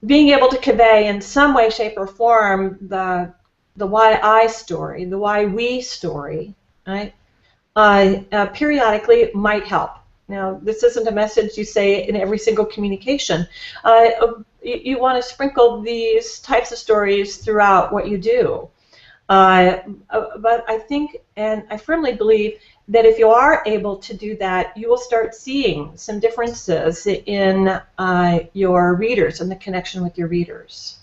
being able to convey in some way, shape, or form the why I story, the why we story, right? Periodically might help. Now, this isn't a message you say in every single communication. You want to sprinkle these types of stories throughout what you do. But I think, and I firmly believe, that if you are able to do that, you will start seeing some differences in your readers and the connection with your readers.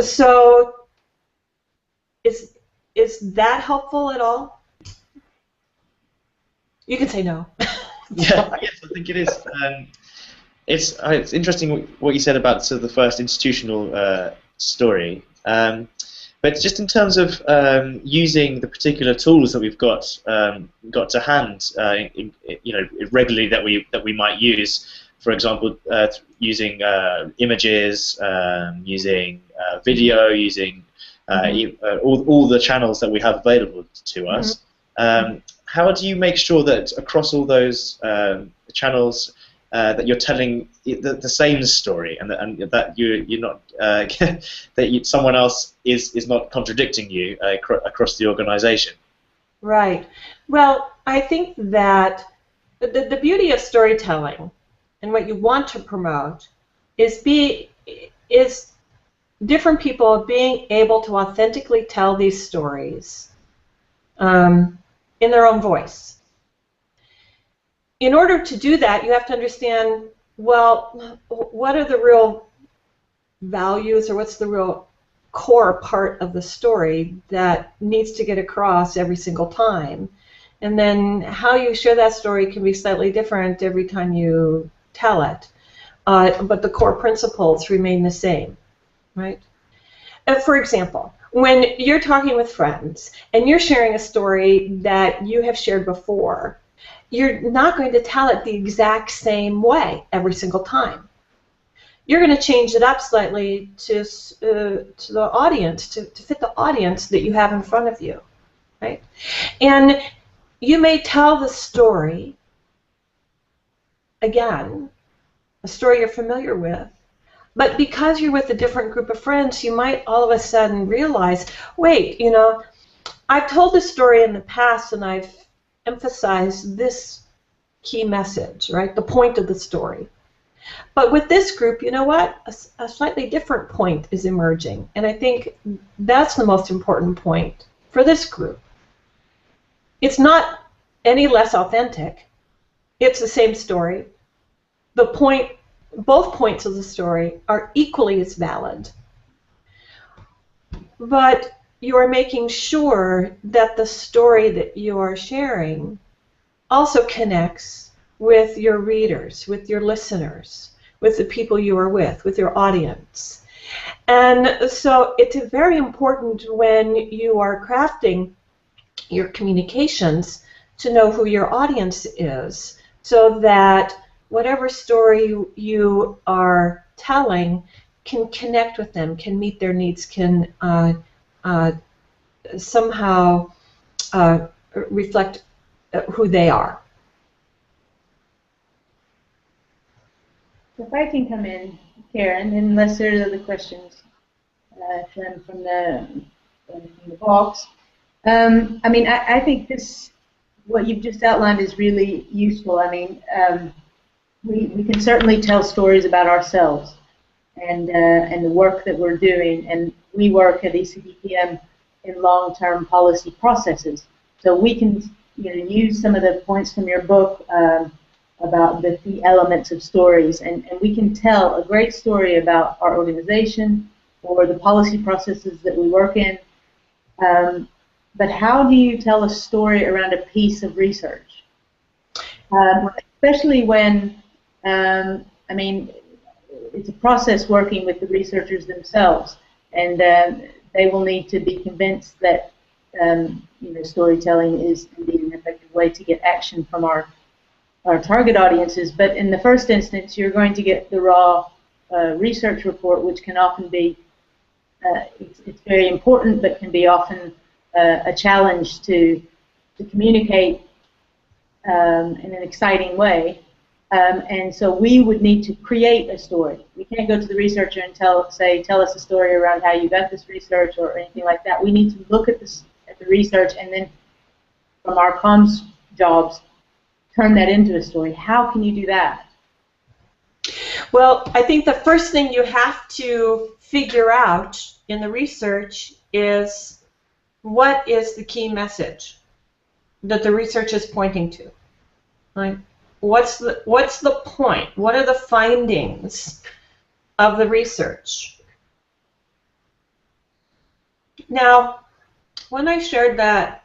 So, is that helpful at all? You can say no. Yeah, yes, I think it is. It's interesting what you said about sort of the first institutional story. But just in terms of using the particular tools that we've got to hand, regularly that we might use, for example, using images, using video, using all the channels that we have available to us. How do you make sure that across all those channels that you're telling the same story, and that you're not someone else is not contradicting you across the organization? Right. Well, I think that the beauty of storytelling and what you want to promote is different people being able to authentically tell these stories in their own voice. In order to do that, you have to understand, well, what are the real values, or what's the real core part of the story that needs to get across every single time. And then how you share that story can be slightly different every time you tell it. But the core principles remain the same, right? For example, when you're talking with friends and you're sharing a story that you have shared before, you're not going to tell it the exact same way every single time. You're going to change it up slightly to the audience, to fit the audience that you have in front of you, right? And you may tell the story, again, a story you're familiar with, but because you're with a different group of friends, you might all of a sudden realize, wait, I've told this story in the past and I've emphasized this key message, right? The point of the story. But with this group, you know what? A slightly different point is emerging. And I think that's the most important point for this group. It's not any less authentic. It's the same story. Both points of the story are equally as valid. But you are making sure that the story that you are sharing also connects with your readers, with your listeners, with the people you are with your audience. And so it's very important when you are crafting your communications to know who your audience is, so that whatever story you are telling can connect with them, can meet their needs, can somehow reflect who they are. If I can come in, Karen, unless there's other questions from the box. I mean, I think what you've just outlined is really useful. I mean, we can certainly tell stories about ourselves and the work that we're doing. And we work at ECDPM in long-term policy processes. So we can use some of the points from your book about the key elements of stories, and we can tell a great story about our organization or the policy processes that we work in. But how do you tell a story around a piece of research? Especially when, I mean, it's a process working with the researchers themselves, and they will need to be convinced that storytelling is indeed an effective way to get action from our target audiences. But in the first instance, you're going to get the raw research report, which can often be it's very important, but can be often a challenge to communicate in an exciting way. And so we would need to create a story. We can't go to the researcher and tell us a story around how you got this research or anything like that. We need to look at the research, and then from our comms jobs, turn that into a story. How can you do that? Well, I think the first thing you have to figure out in the research is what is the key message that the research is pointing to, right? What's the point? What are the findings of the research? Now, when I shared that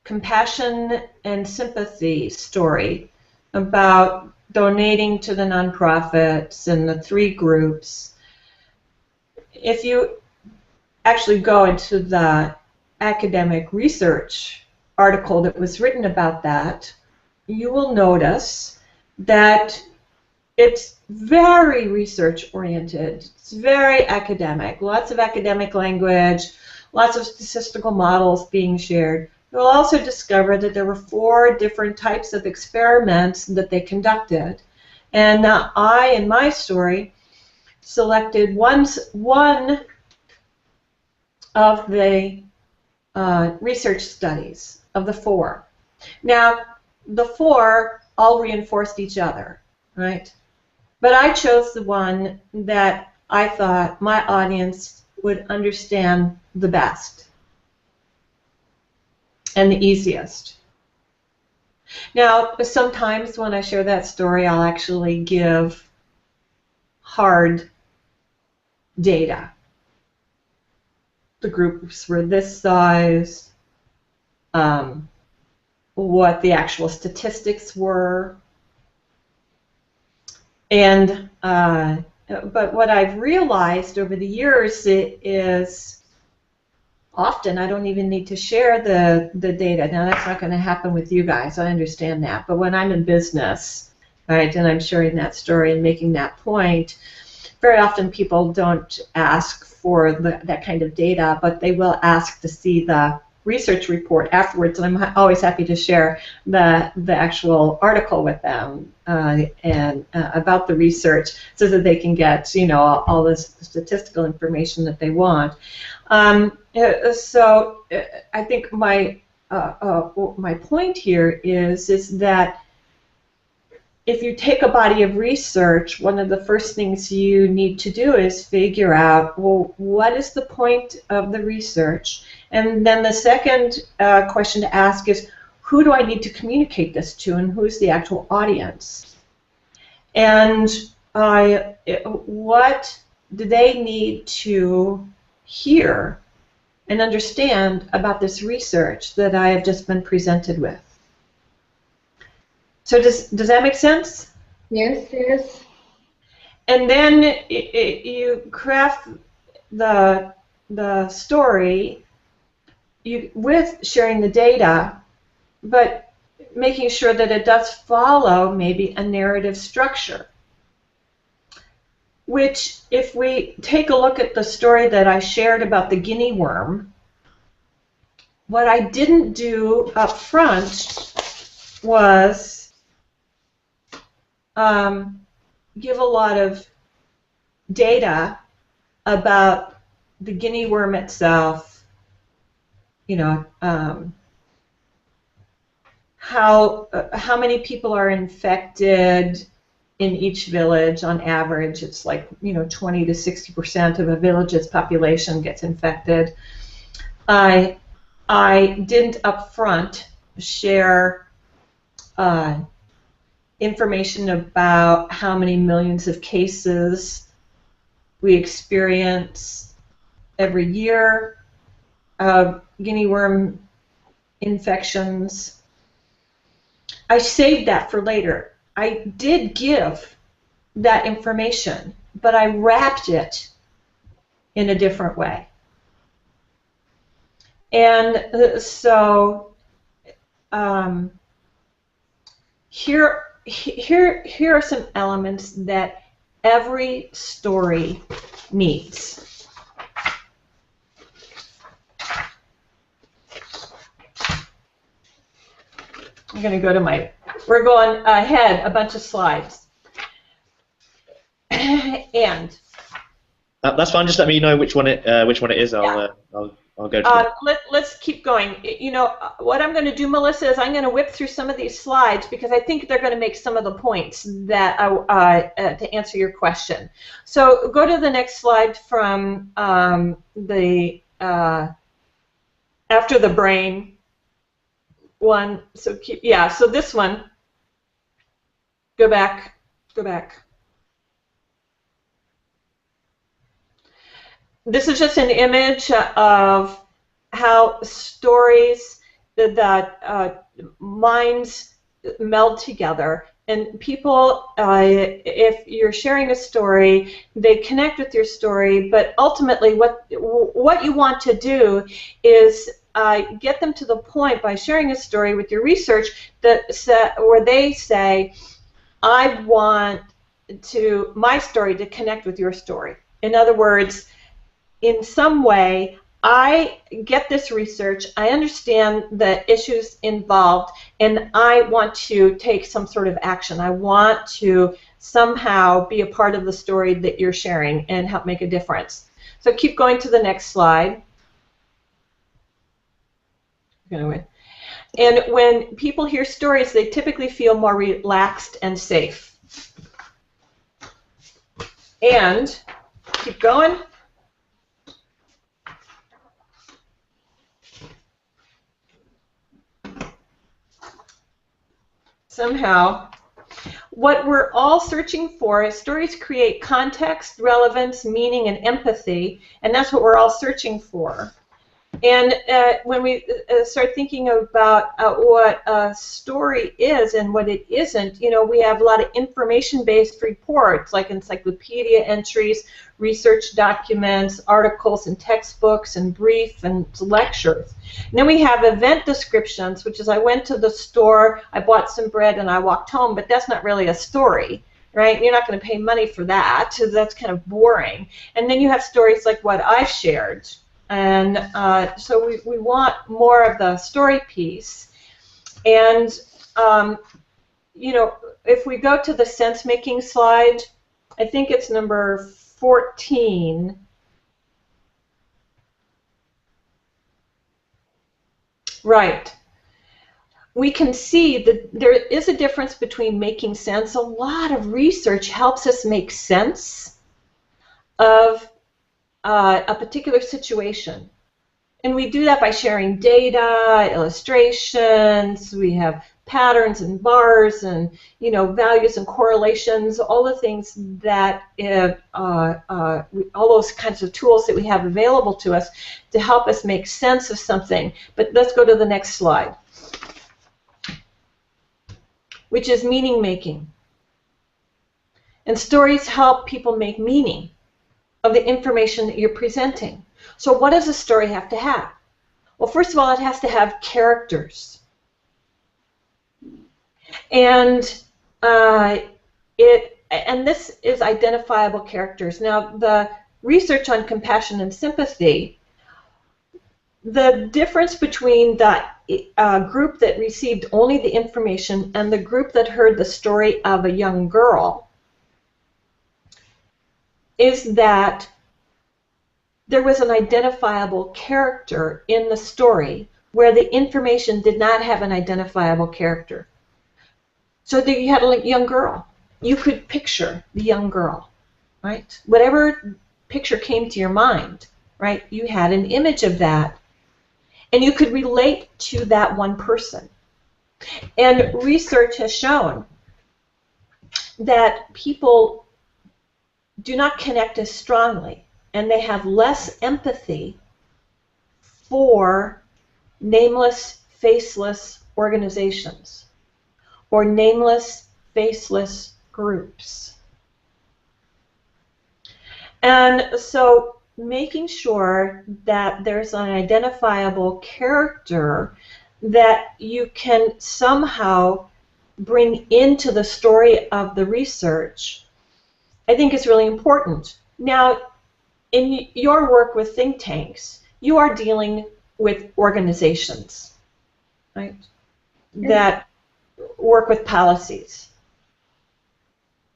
compassion and sympathy story about donating to the nonprofits and the 3 groups, if you actually go into the academic research article that was written about that, you will notice that it's very research-oriented. It's very academic, lots of academic language, lots of statistical models being shared. You'll also discover that there were 4 different types of experiments that they conducted. And I, in my story, selected one of the research studies of the 4. Now, the 4 all reinforced each other, right? But I chose the one that I thought my audience would understand the best and the easiest. Now, sometimes when I share that story, I'll actually give hard data. The groups were this size, what the actual statistics were, and but what I've realized over the years is often I don't even need to share the data. Now that's not going to happen with you guys, I understand that, but when I'm in business, right, and I'm sharing that story and making that point, very often people don't ask for that kind of data, but they will ask to see the research report afterwards, and I'm always happy to share the actual article with them and about the research, so that they can get all this statistical information that they want. So I think my point here is that if you take a body of research, one of the first things you need to do is figure out, well, what is the point of the research? And then the second question to ask is, who do I need to communicate this to, and who's the actual audience? And what do they need to hear and understand about this research that I have just been presented with? So does that make sense? Yes, yes. And then you craft the story with sharing the data, but making sure that it does follow maybe a narrative structure. Which, if we take a look at the story that I shared about the guinea worm, what I didn't do up front was give a lot of data about the guinea worm itself, how many people are infected in each village. On average, it's like 20 to 60% of a village's population gets infected. I didn't upfront share information about how many millions of cases we experience every year of guinea worm infections. I saved that for later. I did give that information, but I wrapped it in a different way. And so here are some elements that every story needs. I'm going to go to we're going ahead a bunch of slides. And that's fine. Just let me know which one it is. I'll go to let's keep going. You know, what I'm going to do, Melissa, is I'm going to whip through some of these slides because I think they're going to make some of the points that to answer your question. So go to the next slide from the after the brain one. So so this one. Go back. This is just an image of how stories, that minds meld together. And people, if you're sharing a story, they connect with your story, but ultimately what you want to do is get them to the point by sharing a story with your research where they say, I want my story to connect with your story. In other words, in some way, I get this research, I understand the issues involved, and I want to take some sort of action. I want to somehow be a part of the story that you're sharing and help make a difference. So keep going to the next slide. And when people hear stories, they typically feel more relaxed and safe. And keep going. Somehow, what we're all searching for is stories create context, relevance, meaning, and empathy, and that's what we're all searching for. And when we start thinking about what a story is and what it isn't, you know, we have a lot of information-based reports like encyclopedia entries, research documents, articles and textbooks, and brief and lectures. And then we have event descriptions, which is I went to the store, I bought some bread, and I walked home, but that's not really a story. Right? You're not going to pay money for that. That's kind of boring. And then you have stories like what I've shared. And so we want more of the story piece. And, you know, if we go to the sense-making slide, I think it's number 14. Right. We can see that there is a difference between making sense. A lot of research helps us make sense of a particular situation. And we do that by sharing data, illustrations, we have patterns and bars and, you know, values and correlations, all the things that, all those kinds of tools that we have available to us to help us make sense of something. But let's go to the next slide, which is meaning making. And stories help people make meaning of the information that you're presenting. So what does a story have to have? Well, first of all, it has to have characters. And this is identifiable characters. Now, the research on compassion and sympathy, the difference between the group that received only the information and the group that heard the story of a young girl is that there was an identifiable character in the story where the information did not have an identifiable character. So that you had a young girl. You could picture the young girl, right? Whatever picture came to your mind, right? You had an image of that. And you could relate to that one person. And research has shown that people do not connect as strongly, and they have less empathy for nameless, faceless organizations or nameless, faceless groups. And so making sure that there's an identifiable character that you can somehow bring into the story of the research, I think is really important. Now, in your work with think tanks, you are dealing with organizations, right, that work with policies.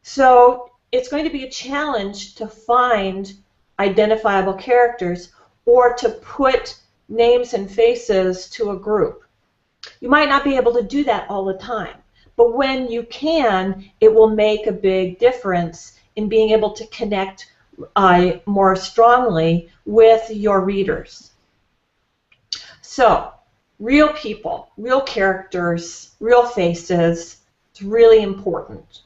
So it's going to be a challenge to find identifiable characters or to put names and faces to a group. You might not be able to do that all the time, but when you can, it will make a big difference in being able to connect more strongly with your readers. So, real people, real characters, real faces, it's really important.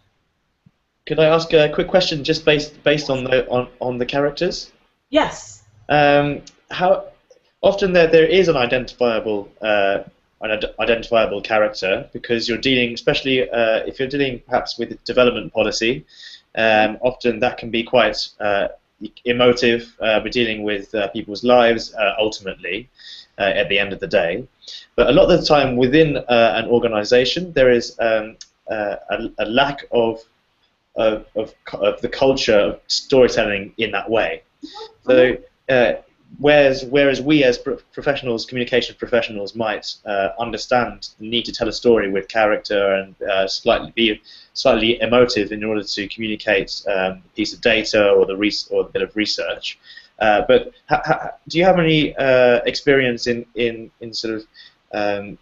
Could I ask a quick question just based on the characters? Yes. How often there is an identifiable character, because you're dealing, especially if you're dealing perhaps with development policy, often that can be quite emotive. We're dealing with people's lives ultimately at the end of the day. But a lot of the time within an organization, there is a lack of the culture of storytelling in that way. So whereas we as professionals, communication professionals, might understand the need to tell a story with character and be slightly emotive in order to communicate a piece of data or the bit of research. But do you have any experience in sort of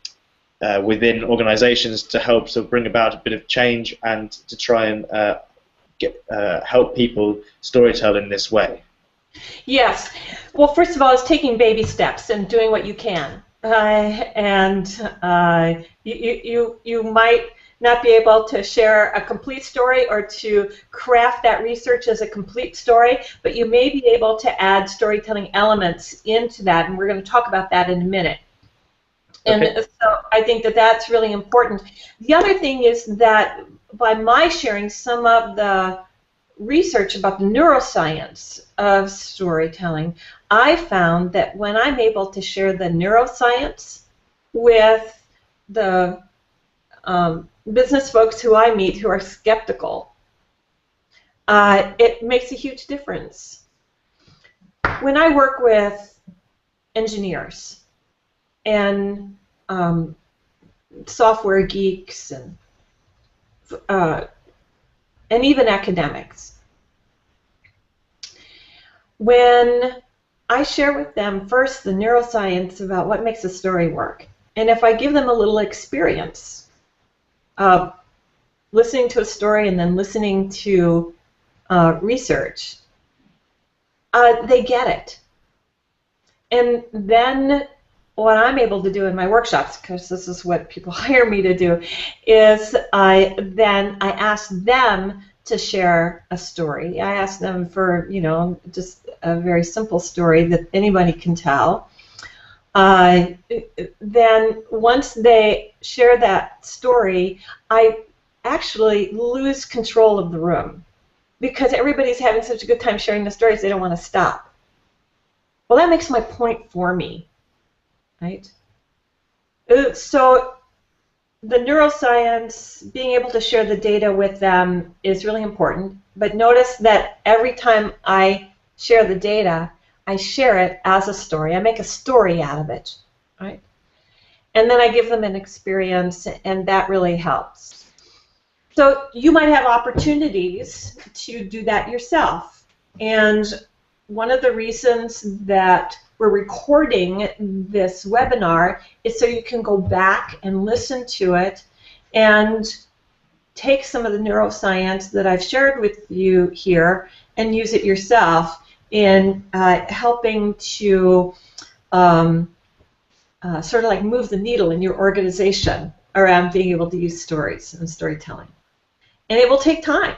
within organizations to help sort of bring about a bit of change and to try and help people storytell in this way? Yes. Well, first of all, it's taking baby steps and doing what you can. You might not be able to share a complete story or to craft that research as a complete story, but you may be able to add storytelling elements into that, and we're going to talk about that in a minute. And okay. So I think that that's really important. The other thing is that by my sharing some of the research about the neuroscience of storytelling, I found that when I'm able to share the neuroscience with the business folks who I meet who are skeptical, it makes a huge difference. When I work with engineers and software geeks and even academics, when I share with them first the neuroscience about what makes a story work, and if I give them a little experience of listening to a story and then listening to research, they get it. And then what I'm able to do in my workshops, because this is what people hire me to do, is I ask them to share a story. I ask them for, just a very simple story that anybody can tell. Then once they share that story, I actually lose control of the room because everybody's having such a good time sharing the stories they don't want to stop. Well, that makes my point for me. Right? So the neuroscience, being able to share the data with them is really important, but notice that every time I share the data, I share it as a story. I make a story out of it, right? And then I give them an experience, and that really helps. So you might have opportunities to do that yourself, and one of the reasons that we're recording this webinar is so you can go back and listen to it and take some of the neuroscience that I've shared with you here and use it yourself in helping to sort of like move the needle in your organization around being able to use stories and storytelling. And it will take time,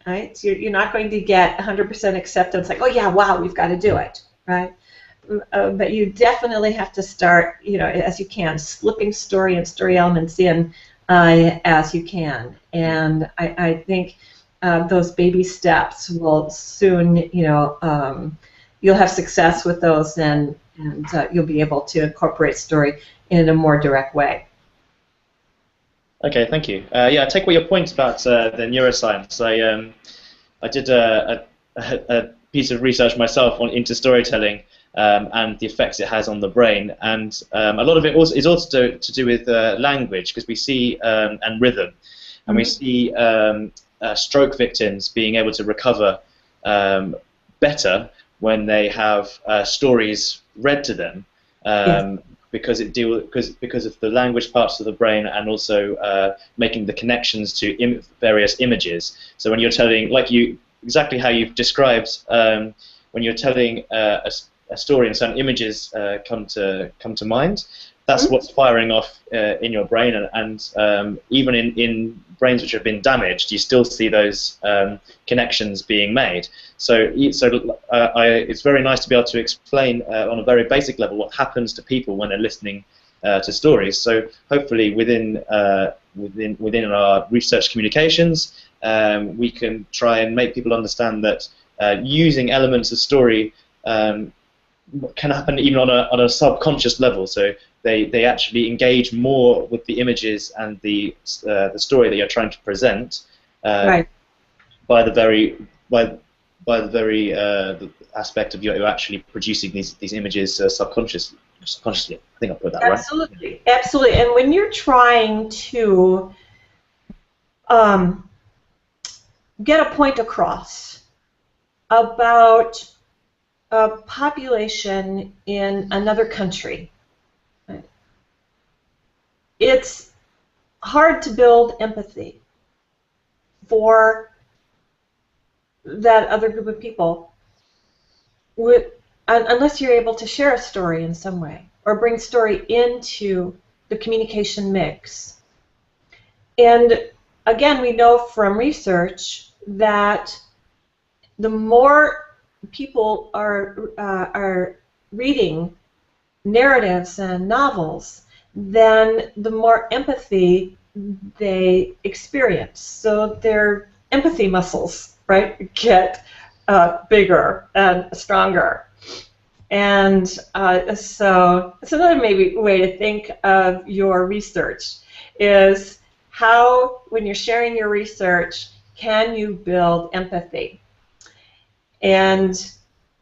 right? So you're not going to get 100% acceptance like, oh yeah, wow, we've got to do it, right? But you definitely have to start, as you can, slipping story and story elements in as you can. And I think those baby steps will soon, you'll have success with those, and you'll be able to incorporate story in a more direct way. Okay, thank you. Yeah, I take away your point about the neuroscience. I did a piece of research myself into storytelling and the effects it has on the brain, and a lot of it is also to do with language, because we see and rhythm, and we see stroke victims being able to recover better when they have stories read to them. Yes. Because of the language parts of the brain, and also making the connections to various images. So when you're telling, exactly how you've described, when you're telling a story and certain images come to mind, that's what's firing off in your brain, and even in brains which have been damaged, you still see those connections being made. So it's very nice to be able to explain on a very basic level what happens to people when they're listening to stories. So hopefully within our research communications, we can try and make people understand that using elements of story can happen even on a subconscious level. So they actually engage more with the images and the story that you're trying to present, right, by the very aspect of you actually producing these images subconsciously. I think I put that right. Absolutely, absolutely. And when you're trying to get a point across about a population in another country, it's hard to build empathy for that other group of people unless you're able to share a story in some way or bring story into the communication mix. And again, we know from research that the more people are reading narratives and novels, then the more empathy they experience. So their empathy muscles, right, get bigger and stronger. And so it's another maybe way to think of your research is how, when you're sharing your research, can you build empathy? And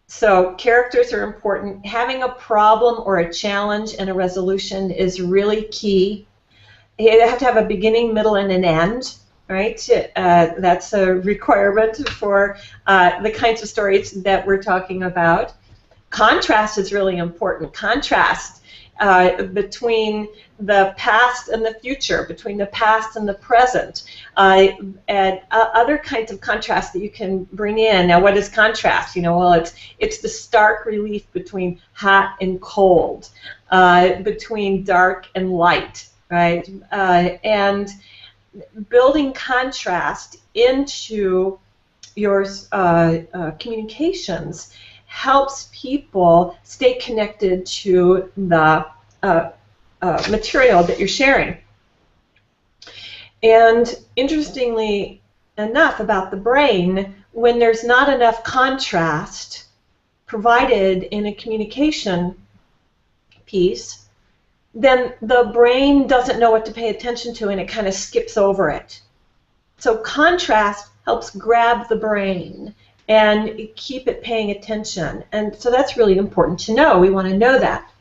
so characters are important. Having a problem or a challenge and a resolution is really key. You have to have a beginning, middle, and an end, right? That's a requirement for the kinds of stories that we're talking about. Contrast is really important. Contrast between the past and the future, between the past and the present, and other kinds of contrast that you can bring in. Now, what is contrast? Well, it's the stark relief between hot and cold, between dark and light, right? And building contrast into your communications helps people stay connected to the material that you're sharing. And interestingly enough about the brain, when there's not enough contrast provided in a communication piece, then the brain doesn't know what to pay attention to, and it kind of skips over it. So contrast helps grab the brain and keep it paying attention. And so that's really important to know. We want to know that.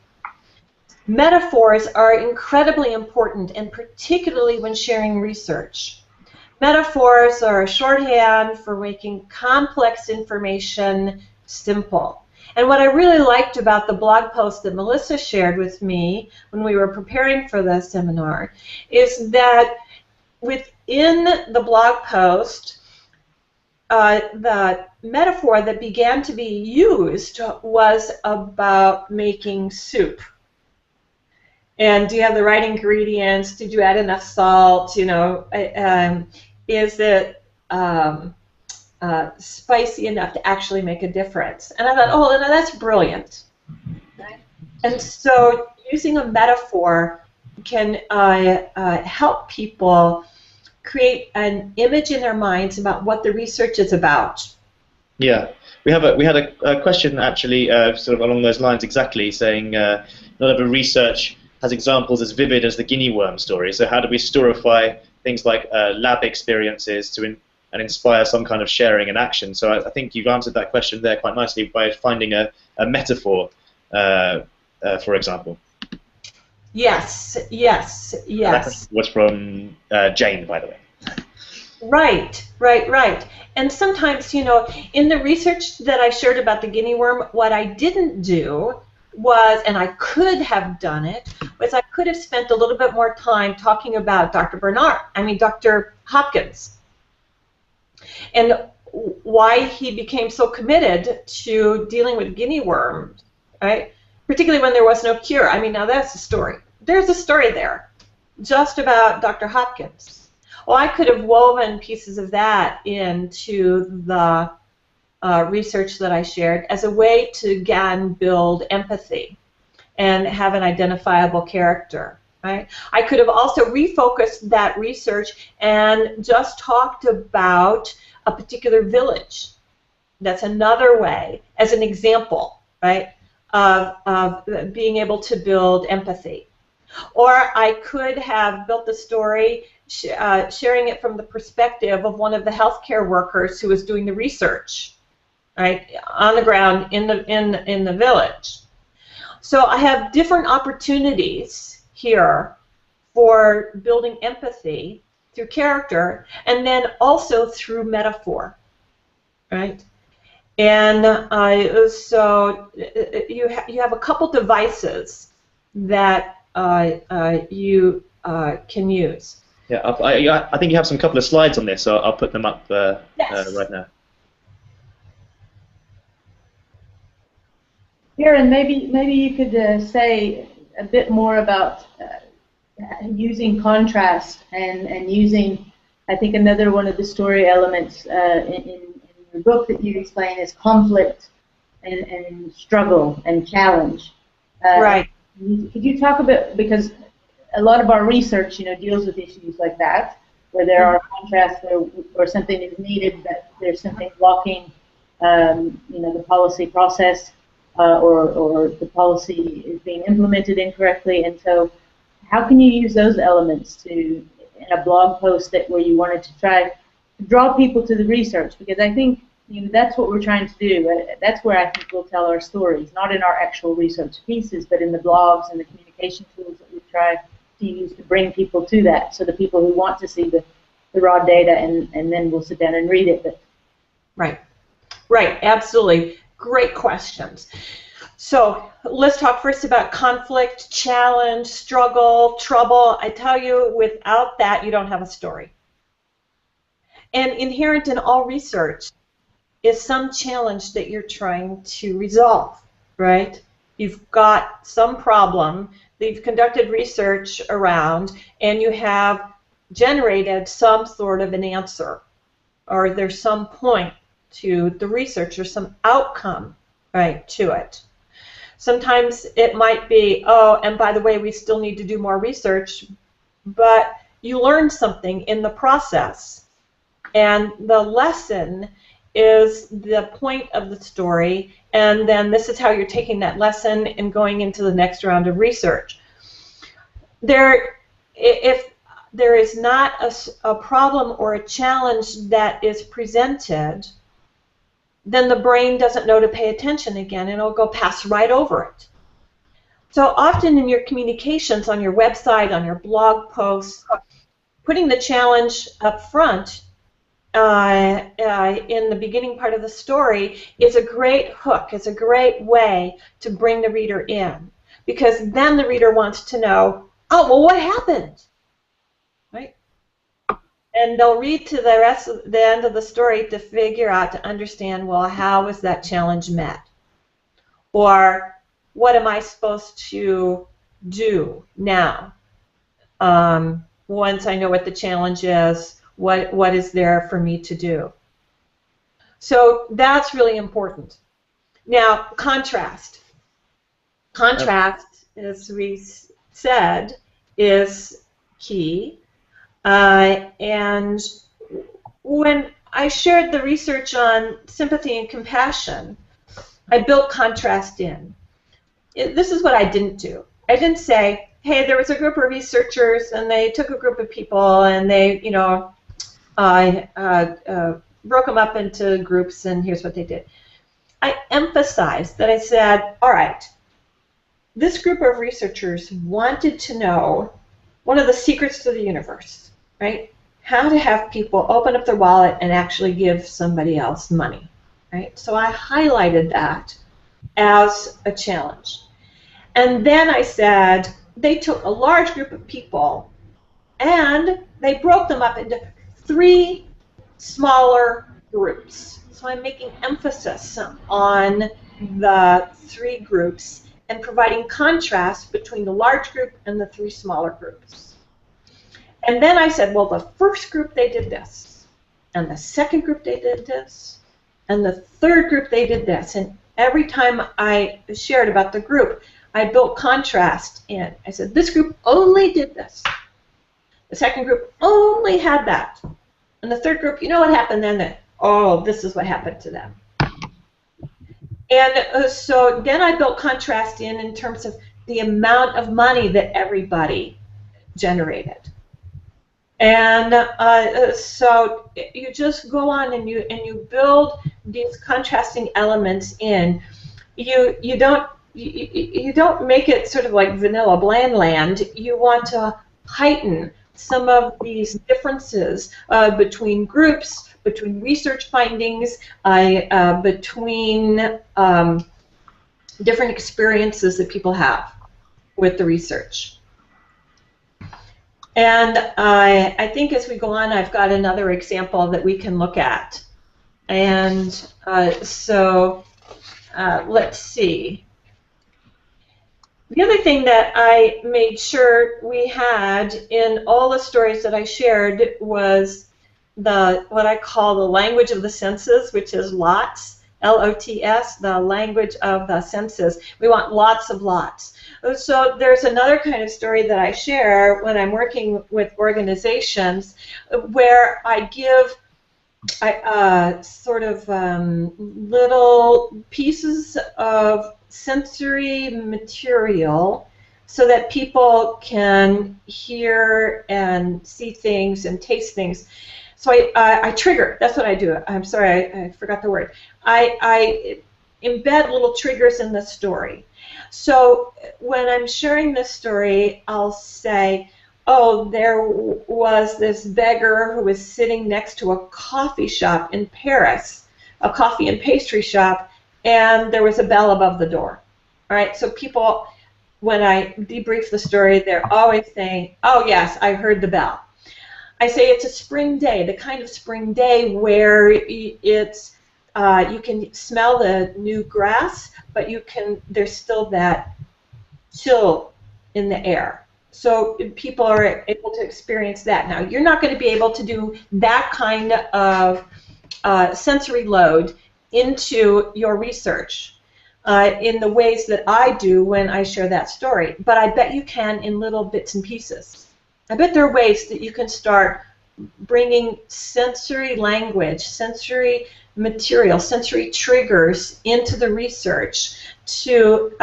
Metaphors are incredibly important, and particularly when sharing research. Metaphors are a shorthand for making complex information simple. And what I really liked about the blog post that Melissa shared with me when we were preparing for the seminar is that within the blog post, the metaphor that began to be used was about making soup. And do you have the right ingredients? Did you add enough salt? You know, is it spicy enough to actually make a difference? And I thought, oh, no, that's brilliant. Right? And so using a metaphor can help people create an image in their minds about what the research is about. Yeah, we had a question actually sort of along those lines exactly, saying not every research has examples as vivid as the guinea worm story. So how do we storify things like lab experiences to and inspire some kind of sharing and action? So I think you've answered that question there quite nicely by finding a metaphor, for example. Yes, yes, yes. That was from Jane, by the way. Right, right, right. And sometimes, you know, in the research that I shared about the guinea worm, what I didn't do was, and I could have done it, was I could have spent a little bit more time talking about Dr. Hopkins, and why he became so committed to dealing with guinea worms, right? Particularly when there was no cure. I mean, now that's a story. There's a story there, just about Dr. Hopkins. Well, I could have woven pieces of that into the research that I shared as a way to, again, build empathy and have an identifiable character, right? I could have also refocused that research and just talked about a particular village. That's another way, as an example, right, of being able to build empathy. Or I could have built the story sharing it from the perspective of one of the healthcare workers who was doing the research, right, on the ground in the village. So I have different opportunities here for building empathy through character, and then also through metaphor, right? And so you have a couple devices that you can use. Yeah, I think you have some couple of slides on this, so I'll put them up Yes. right now. Karen, maybe you could say a bit more about using contrast and using, I think another one of the story elements in the book that you explain is conflict and struggle and challenge. Right. Could you talk a bit, because a lot of our research, you know, deals with issues like that, where there are contrasts or something is needed, but there's something blocking, you know, the policy process, or the policy is being implemented incorrectly. And so, how can you use those elements to, in a blog post where you wanted to try to draw people to the research? Because I think, you know, that's what we're trying to do. That's where I think we'll tell our stories, not in our actual research pieces, but in the blogs and the communication tools that we try to use to bring people to that. So the people who want to see the raw data and then we'll sit down and read it. But right, right, absolutely. Great questions. So let's talk first about conflict, challenge, struggle, trouble. I tell you, without that, you don't have a story. And inherent in all research is some challenge that you're trying to resolve, right? You've got some problem that you've conducted research around, and you have generated some sort of an answer, or there's some point to the research or some outcome, right, to it. Sometimes it might be, oh, and by the way, we still need to do more research, but you learned something in the process, and the lesson is the point of the story, and then this is how you're taking that lesson and going into the next round of research. If there is not a problem or a challenge that is presented, then the brain doesn't know to pay attention again, and it'll go pass right over it. So often in your communications, on your website, on your blog posts, putting the challenge up front in the beginning part of the story is a great hook, is a great way to bring the reader in, because then the reader wants to know, oh, well, what happened? Right? And they'll read to the end of the story to figure out, to understand, well, how was that challenge met? Or what am I supposed to do now? Once I know what the challenge is, what is there for me to do? So that's really important. Now, contrast. Contrast, as we said, is key. And when I shared the research on sympathy and compassion, I built contrast in. This is what I didn't do. I didn't say, hey, there was a group of researchers and they took a group of people and they, you know, broke them up into groups and here's what they did. I emphasized that I said, all right, this group of researchers wanted to know one of the secrets to the universe, right? How to have people open up their wallet and actually give somebody else money, right? So I highlighted that as a challenge. And then I said they took a large group of people and they broke them up into 3 smaller groups. So I'm making emphasis on the 3 groups and providing contrast between the large group and the 3 smaller groups. And then I said, well, the first group they did this, and the second group they did this, and the third group they did this. And every time I shared about the group, I built contrast in. I said, this group only did this. The second group only had that. And the third group, you know what happened then? Oh, this is what happened to them. And so then I built contrast in terms of the amount of money that everybody generated. And so you just go on and you build these contrasting elements in. You don't make it sort of like vanilla bland land. You want to heighten some of these differences between groups, between research findings, between different experiences that people have with the research. And I think as we go on, I've got another example that we can look at. And so let's see. The other thing that I made sure we had in all the stories that I shared was what I call the language of the senses, which is LOTS, L-O-T-S, the language of the senses. We want lots of lots. So there's another kind of story that I share when I'm working with organizations where I give sort of little pieces of sensory material so that people can hear and see things and taste things. So I trigger. That's what I do. I'm sorry, I forgot the word. I embed little triggers in the story. So when I'm sharing this story, I'll say, oh, there was this beggar who was sitting next to a coffee shop in Paris, a coffee and pastry shop, and there was a bell above the door. All right, so people, when I debrief the story, they're always saying, oh, yes, I heard the bell. I say it's a spring day, the kind of spring day where it's you can smell the new grass, but there's still that chill in the air. So people are able to experience that. Now, you're not going to be able to do that kind of sensory load into your research in the ways that I do when I share that story, but I bet you can in little bits and pieces. I bet there are ways that you can start bringing sensory language, sensory material, sensory triggers into the research to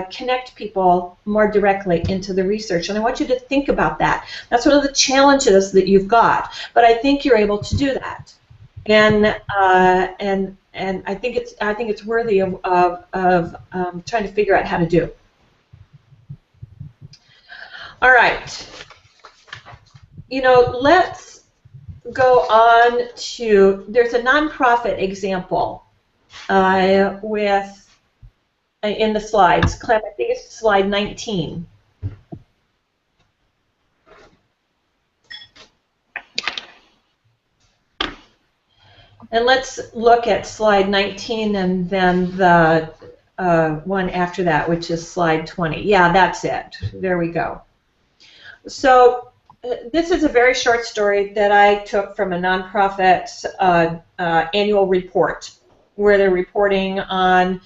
connect people more directly into the research. And I want you to think about that. That's one of the challenges that you've got. But I think you're able to do that. And I think it's worthy of trying to figure out how to do. All right. You know, let's go on to, there's a nonprofit example with in the slides. Clem, I think it's slide 19. And let's look at slide 19 and then the one after that, which is slide 20. Yeah, that's it. There we go. So this is a very short story that I took from a nonprofit's annual report, where they're reporting on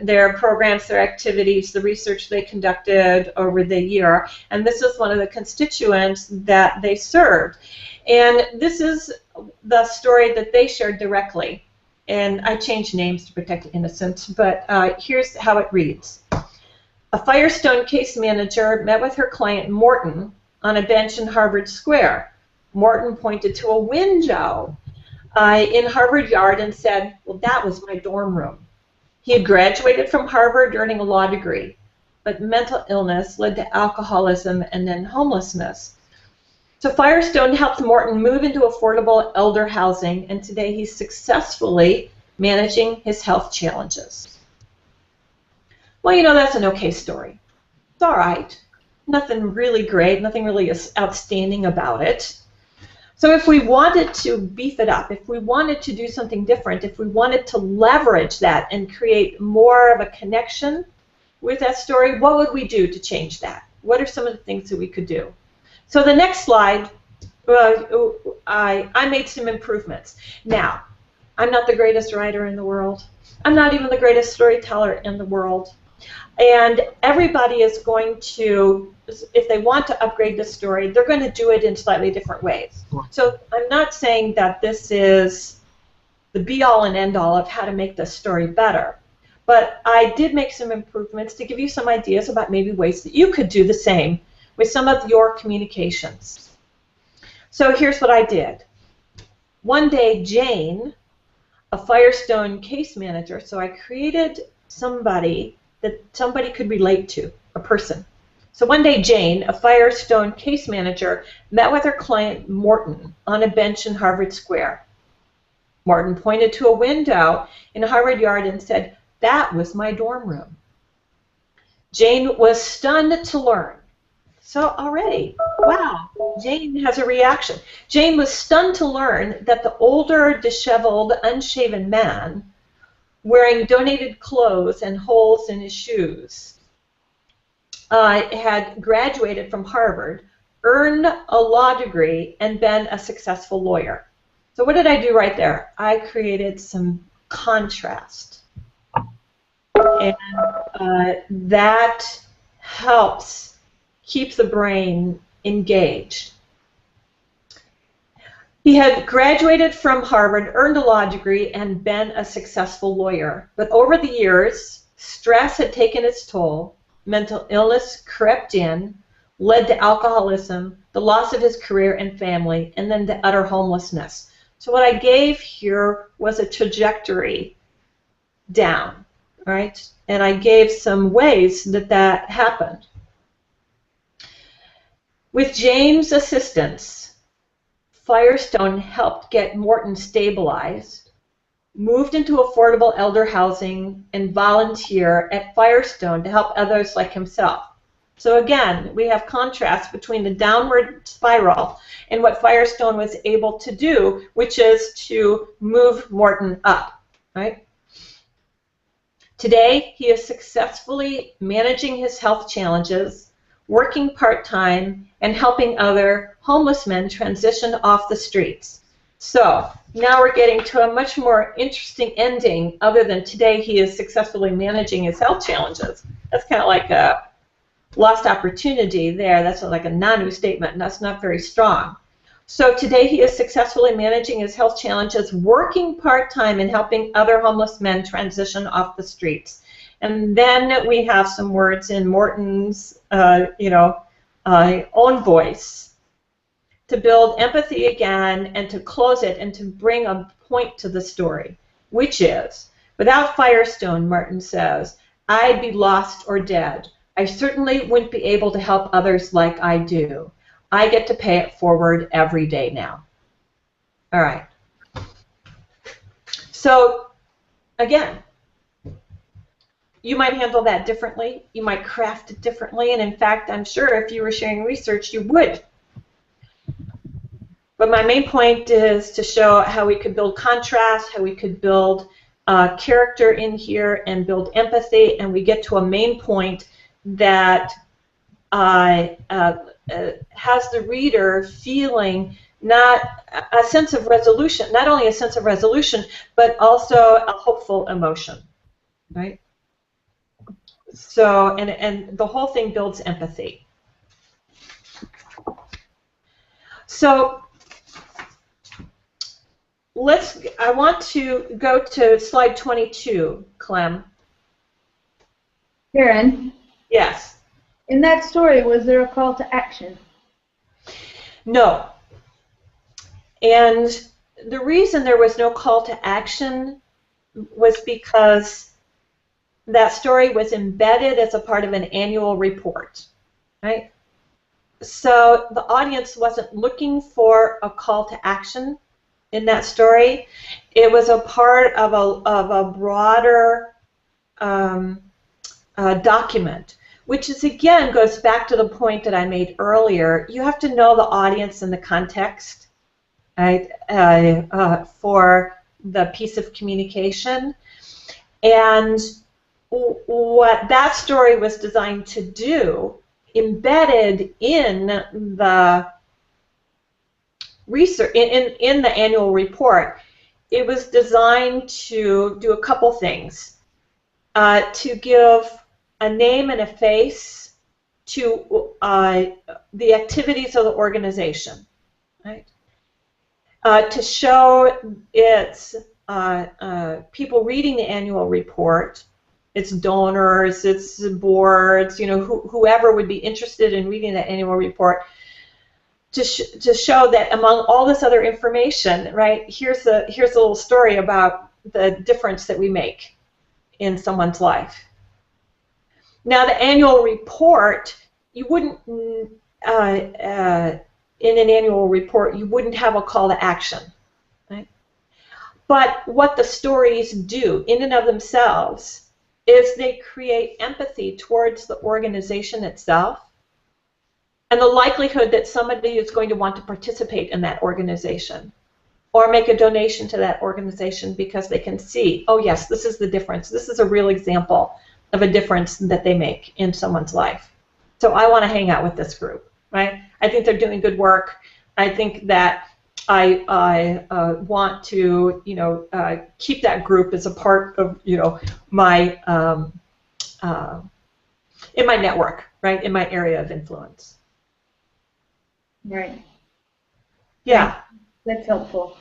their programs, their activities, the research they conducted over the year. And this is one of the constituents that they served. And this is the story that they shared directly. And I changed names to protect innocence, but here's how it reads. A Firestone case manager met with her client Morton on a bench in Harvard Square. Morton pointed to a window in Harvard Yard and said, well, that was my dorm room. He had graduated from Harvard earning a law degree, but mental illness led to alcoholism and then homelessness. So Firestone helped Morton move into affordable elder housing, and today he's successfully managing his health challenges. Well, you know, that's an okay story. It's all right. Nothing really great, nothing really outstanding about it. So if we wanted to beef it up, if we wanted to do something different, if we wanted to leverage that and create more of a connection with that story, what would we do to change that? What are some of the things that we could do? So the next slide, I made some improvements. Now, I'm not the greatest writer in the world. I'm not even the greatest storyteller in the world. And everybody is going to, if they want to upgrade the story, they're going to do it in slightly different ways. So I'm not saying that this is the be-all and end-all of how to make this story better. But I did make some improvements to give you some ideas about maybe ways that you could do the same with some of your communications. So here's what I did. One day, Jane, a Firestone case manager, so I created somebody that somebody could relate to, a person. So one day, Jane, a Firestone case manager, met with her client Morton on a bench in Harvard Square. Morton pointed to a window in Harvard Yard and said, that was my dorm room. Jane was stunned to learn. So already, wow, Jane has a reaction. Jane was stunned to learn that the older, disheveled, unshaven man wearing donated clothes and holes in his shoes had graduated from Harvard, earned a law degree, and been a successful lawyer. So what did I do right there? I created some contrast. And that helps keep the brain engaged. He had graduated from Harvard, earned a law degree, and been a successful lawyer. But over the years, stress had taken its toll, mental illness crept in, led to alcoholism, the loss of his career and family, and then to utter homelessness. So what I gave here was a trajectory down, right? And I gave some ways that that happened. With Jane's assistance, Firestone helped get Morton stabilized, moved into affordable elder housing, and volunteer at Firestone to help others like himself. So again, we have contrast between the downward spiral and what Firestone was able to do, which is to move Morton up, right? Today, he is successfully managing his health challenges, working part-time, and helping other homeless men transition off the streets. So now we're getting to a much more interesting ending other than today he is successfully managing his health challenges. That's kind of like a lost opportunity there. That's like a non-new statement, and that's not very strong. So today he is successfully managing his health challenges, working part-time, and helping other homeless men transition off the streets. And then we have some words in Morton's own voice to build empathy again and to close it and to bring a point to the story, which is, without Firestone, Morton says, I'd be lost or dead. I certainly wouldn't be able to help others like I do. I get to pay it forward every day now. All right. So, again, you might handle that differently. You might craft it differently. And in fact, I'm sure if you were sharing research, you would. But my main point is to show how we could build contrast, how we could build character in here and build empathy, and we get to a main point that has the reader feeling not a sense of resolution, not only a sense of resolution, but also a hopeful emotion, right? So, and the whole thing builds empathy. So, I want to go to slide 22, Clem. Karen? Yes. In that story, was there a call to action? No. And the reason there was no call to action was because that story was embedded as a part of an annual report, right? So the audience wasn't looking for a call to action in that story. It was a part of a broader document, which is, again, goes back to the point that I made earlier. You have to know the audience and the context, right, for the piece of communication. And what that story was designed to do, embedded in the research, in the annual report, it was designed to do a couple things. To give a name and a face to the activities of the organization, right? To show its people reading the annual report, its donors, its boards, you know, whoever would be interested in reading that annual report, to show that among all this other information, right, here's a little story about the difference that we make in someone's life. Now, the annual report, you wouldn't, in an annual report, you wouldn't have a call to action, right? But what the stories do in and of themselves is they create empathy towards the organization itself and the likelihood that somebody is going to want to participate in that organization or make a donation to that organization because they can see, oh yes, this is the difference. This is a real example of a difference that they make in someone's life. So I want to hang out with this group, right? I think they're doing good work. I think that I want to, you know, keep that group as a part of, you know, my in my network, right, in my area of influence. Right. Yeah. That's helpful.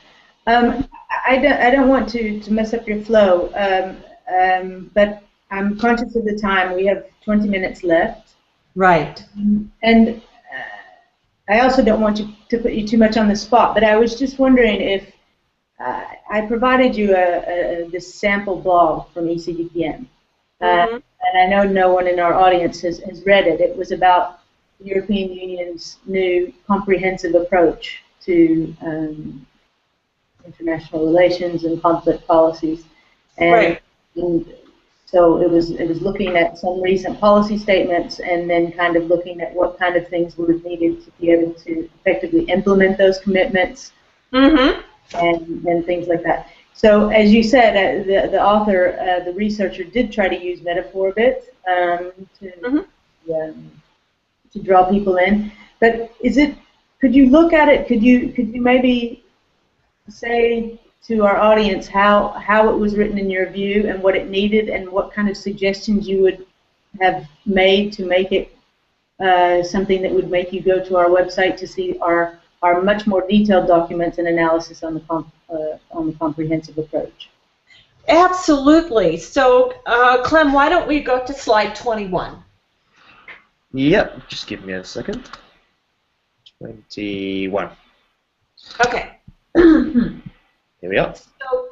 I don't want to mess up your flow, but I'm conscious of the time. We have 20 minutes left. Right. And I also don't want to put you too much on the spot, but I was just wondering if I provided you this sample blog from ECDPM. And I know no one in our audience has read it. It was about the European Union's new comprehensive approach to international relations and conflict policies. And so it was looking at some recent policy statements and then kind of looking at what kind of things were needed to be able to effectively implement those commitments and things like that. So as you said, the author, the researcher, did try to use metaphor a bit to draw people in. But could you look at it? Could you maybe say to our audience how it was written in your view and what it needed and what kind of suggestions you would have made to make it something that would make you go to our website to see our much more detailed documents and analysis on the comprehensive approach? Absolutely. So, Clem, why don't we go to slide 21? Yep, just give me a second. 21. Okay. Here we are. So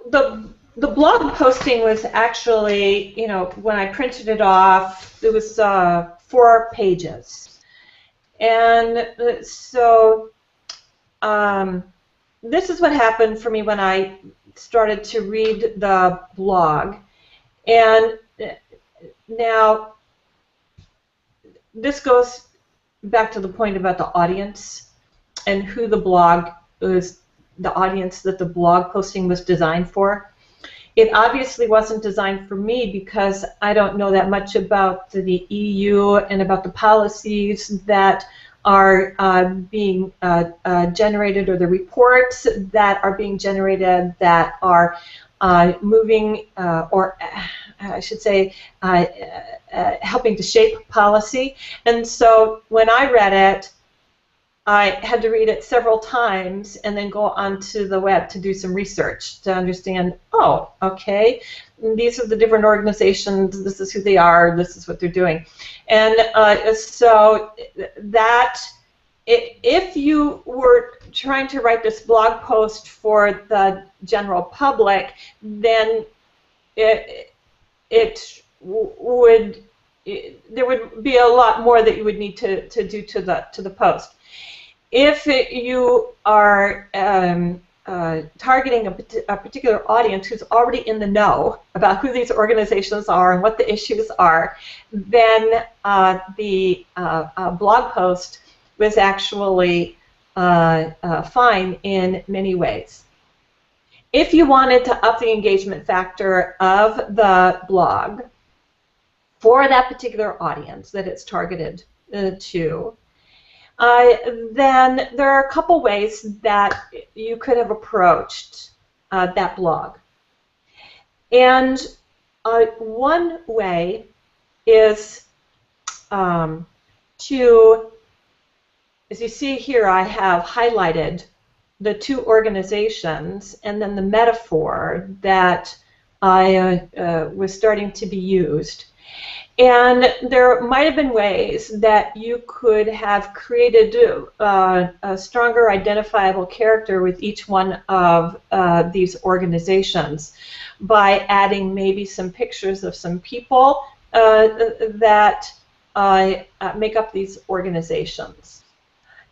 the blog posting was actually, you know, when I printed it off, it was 4 pages. And so this is what happened for me when I started to read the blog. And now this goes back to the point about the audience and who the blog is, the audience that the blog posting was designed for. It obviously wasn't designed for me because I don't know that much about the EU and about the policies that are being generated, or the reports that are being generated that are moving, or I should say, helping to shape policy. And so when I read it, I had to read it several times and then go onto the web to do some research to understand, oh, okay, these are the different organizations, this is who they are, this is what they're doing. And so that, if you were trying to write this blog post for the general public, then there would be a lot more that you would need to do to the post. If you are targeting a particular audience who's already in the know about who these organizations are and what the issues are, then the blog post was actually fine in many ways. If you wanted to up the engagement factor of the blog for that particular audience that it's targeted to, then there are a couple ways that you could have approached that blog. And one way is to, as you see here, I have highlighted the two organizations and then the metaphor that I was starting to be used. And there might have been ways that you could have created a stronger identifiable character with each one of these organizations by adding maybe some pictures of some people that make up these organizations.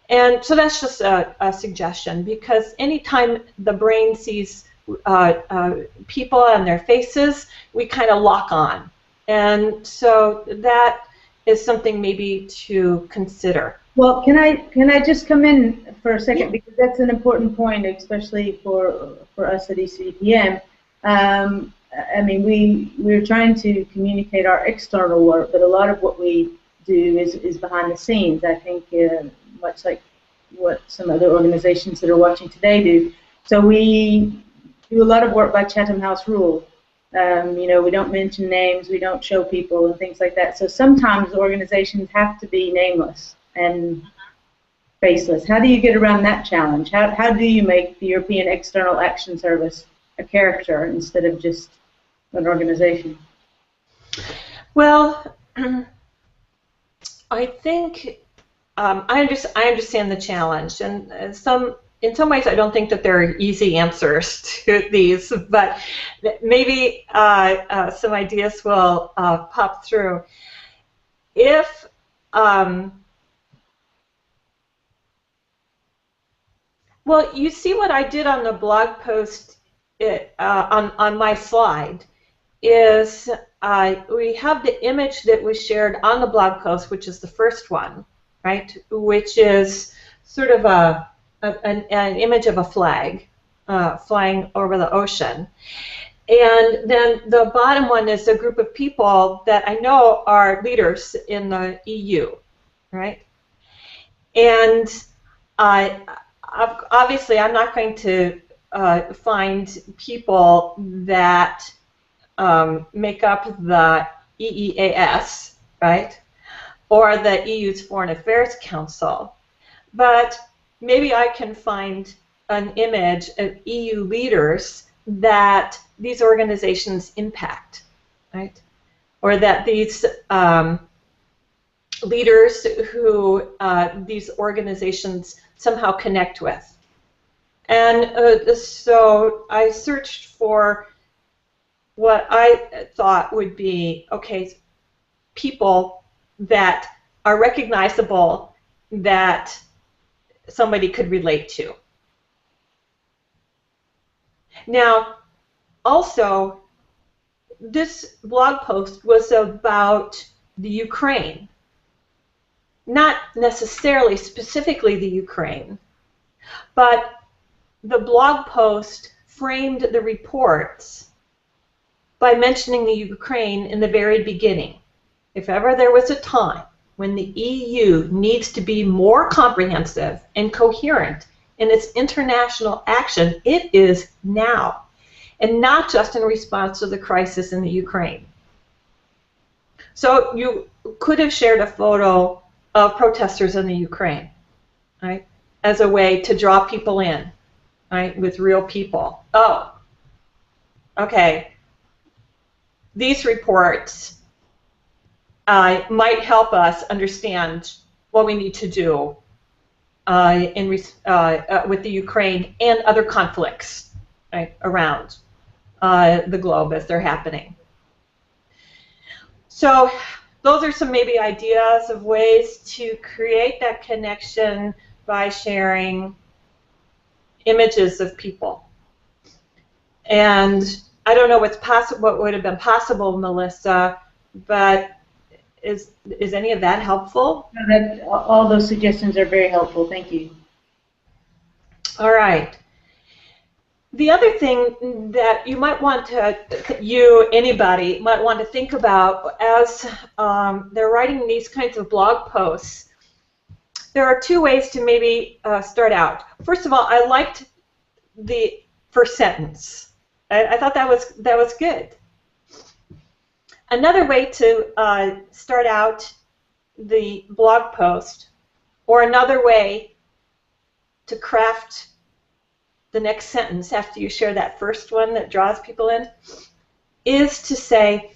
And so that's just a suggestion, because anytime the brain sees people and their faces, we kind of lock on. And so that is something maybe to consider. Well, can I just come in for a second, because that's an important point, especially for us at ECDPM. I mean, we're trying to communicate our external work, but a lot of what we do is behind the scenes. I think much like what some other organizations that are watching today do. So we do a lot of work by Chatham House rule. You know, we don't mention names, we don't show people and things like that. So sometimes organizations have to be nameless and faceless. How do you get around that challenge? How do you make the European External Action Service a character instead of just an organization? Well, I think I understand the challenge, and in some ways I don't think that there are easy answers to these, but maybe some ideas will pop through. If well, you see what I did on the blog post on my slide is we have the image that was shared on the blog post, which is the first one, right? Which is sort of an image of a flag flying over the ocean. And then the bottom one is a group of people that I know are leaders in the EU, right? And obviously I'm not going to find people that make up the EEAS, right? Or the EU's Foreign Affairs Council. But maybe I can find an image of EU leaders that these organizations impact, right? Or that these leaders who these organizations somehow connect with. And so I searched for what I thought would be, okay, people that are recognizable that somebody could relate to. Now, also, this blog post was about the Ukraine, not necessarily specifically the Ukraine, but the blog post framed the reports by mentioning the Ukraine in the very beginning. If ever there was a time when the EU needs to be more comprehensive and coherent in its international action, it is now, and not just in response to the crisis in the Ukraine. So you could have shared a photo of protesters in the Ukraine, right, as a way to draw people in, right, with real people. Oh, okay, these reports might help us understand what we need to do with the Ukraine and other conflicts, right, around the globe as they're happening. So those are some maybe ideas of ways to create that connection by sharing images of people. And I don't know what would have been possible, Melissa, but is any of that helpful? No, all those suggestions are very helpful. Thank you. All right. The other thing that you might want to, anybody might want to think about as they're writing these kinds of blog posts, there are two ways to maybe start out. First of all, I liked the first sentence. I thought that was good. Another way to start out the blog post, or another way to craft the next sentence after you share that first one that draws people in, is to say,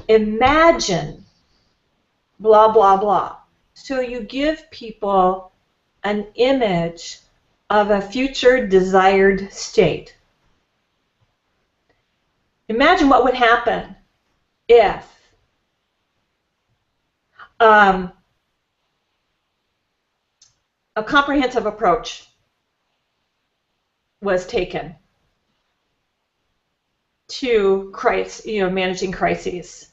imagine blah, blah, blah. So you give people an image of a future desired state. Imagine what would happen if a comprehensive approach was taken to managing crises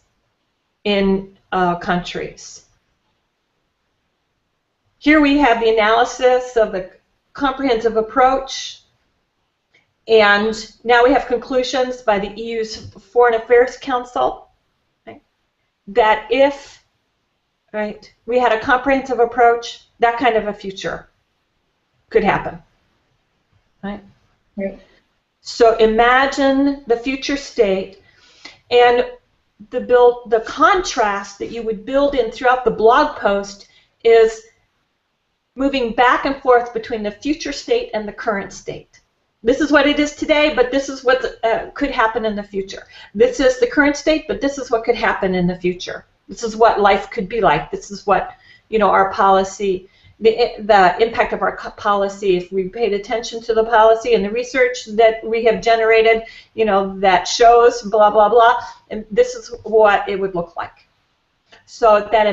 in countries. Here we have the analysis of the comprehensive approach, and now we have conclusions by the EU's Foreign Affairs Council, right, that if we had a comprehensive approach, that kind of a future could happen. Right? Right. So imagine the future state, and the contrast that you would build in throughout the blog post is moving back and forth between the future state and the current state. This is what it is today, but this is what could happen in the future. This is the current state, but this is what could happen in the future. This is what life could be like. This is what our policy, the impact of our policy, if we paid attention to the policy and the research that we have generated, that shows blah, blah, blah, and this is what it would look like. So that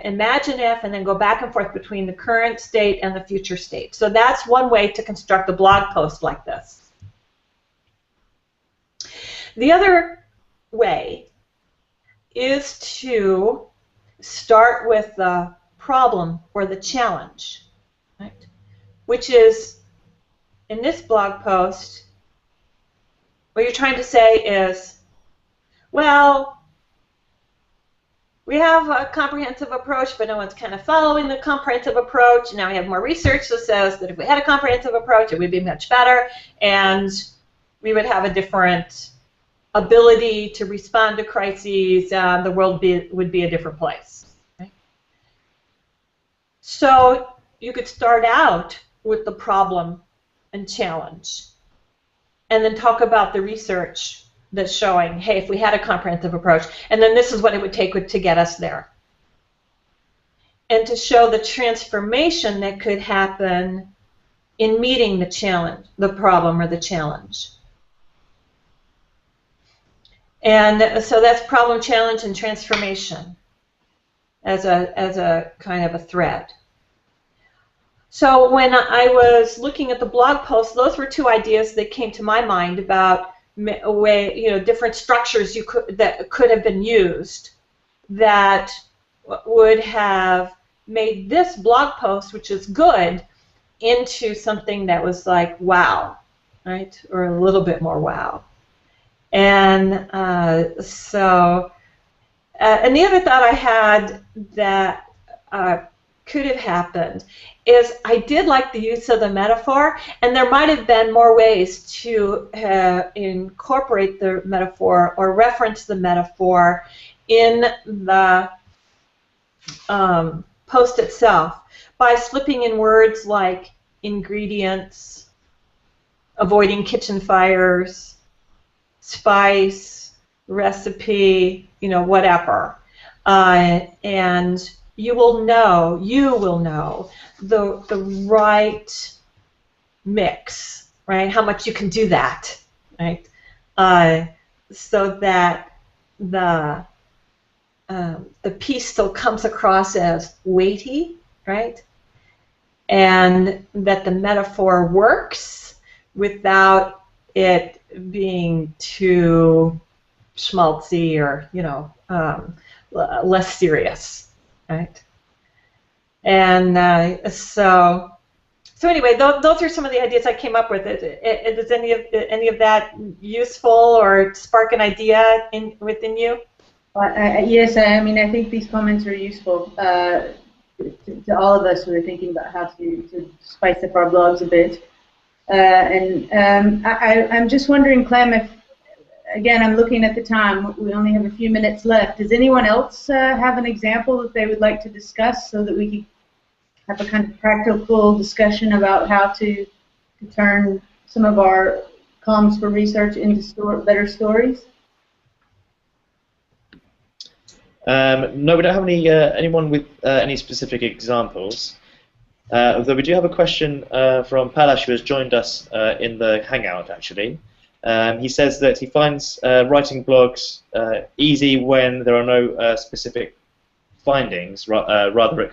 imagine if, and then go back and forth between the current state and the future state. So that's one way to construct a blog post like this. The other way is to start with the problem or the challenge, right? Which is, in this blog post, what you're trying to say is, well, we have a comprehensive approach, but no one's kind of following the comprehensive approach. And now we have more research that says that if we had a comprehensive approach, it would be much better, and we would have a different ability to respond to crises. The world would be a different place. Right? So you could start out with the problem and challenge, and then talk about the research that's showing, hey, if we had a comprehensive approach, and then this is what it would take to get us there. And to show the transformation that could happen in meeting the challenge, the problem or the challenge. And so that's problem, challenge, and transformation as a kind of a thread. So when I was looking at the blog post, those were two ideas that came to my mind about different structures that could have been used that would have made this blog post, which is good, into something that was like wow, right, or a little bit more wow. And and the other thought I had that could have happened is I did like the use of the metaphor, and there might have been more ways to incorporate the metaphor or reference the metaphor in the post itself by slipping in words like ingredients, avoiding kitchen fires, spice, recipe, whatever. And you will know the right mix, right? How much you can do that, right? So that the piece still comes across as weighty, right? And that the metaphor works without it being too schmaltzy or, less serious, right? And so anyway, those are some of the ideas I came up with. Is any of that useful or spark an idea within you? Yes, I mean, I think these comments are useful to all of us who are thinking about how to spice up our blogs a bit. I'm just wondering, Clem, if, again, I'm looking at the time, we only have a few minutes left. Does anyone else have an example that they would like to discuss so that we can have a kind of practical discussion about how to turn some of our comms for research into better stories? No, we don't have anyone with any specific examples. Although we do have a question from Palash, who has joined us in the Hangout, actually. He says that he finds writing blogs easy when there are no specific findings, rather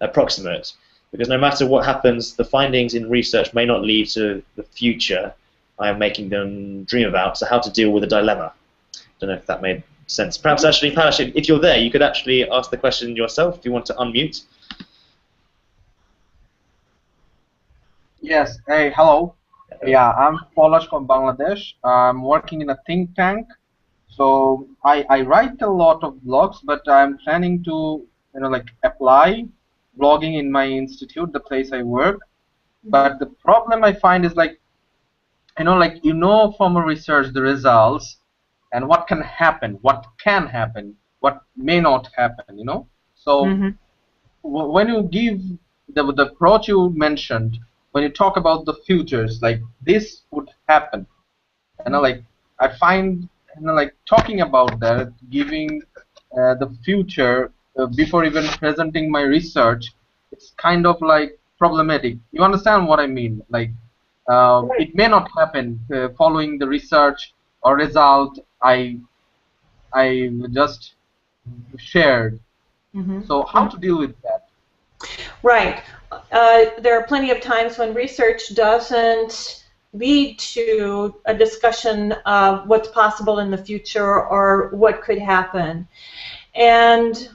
approximate, because no matter what happens, the findings in research may not lead to the future I am making them dream about, so how to deal with a dilemma. Don't know if that made sense. Perhaps actually, Palash, if you're there, you could actually ask the question yourself if you want to unmute. Yes, hey, hello. Yeah, I'm Palash from Bangladesh. I'm working in a think tank. So I write a lot of blogs, but I'm planning to, apply blogging in my institute, the place I work. But the problem I find is from a research the results and what can happen, what may not happen, So when you give the approach you mentioned, when you talk about the futures, like this would happen, I find, talking about that, giving the future before even presenting my research, it's kind of problematic. You understand what I mean? It may not happen following the research or result I just shared. So how to deal with that? Right. There are plenty of times when research doesn't lead to a discussion of what's possible in the future or what could happen. And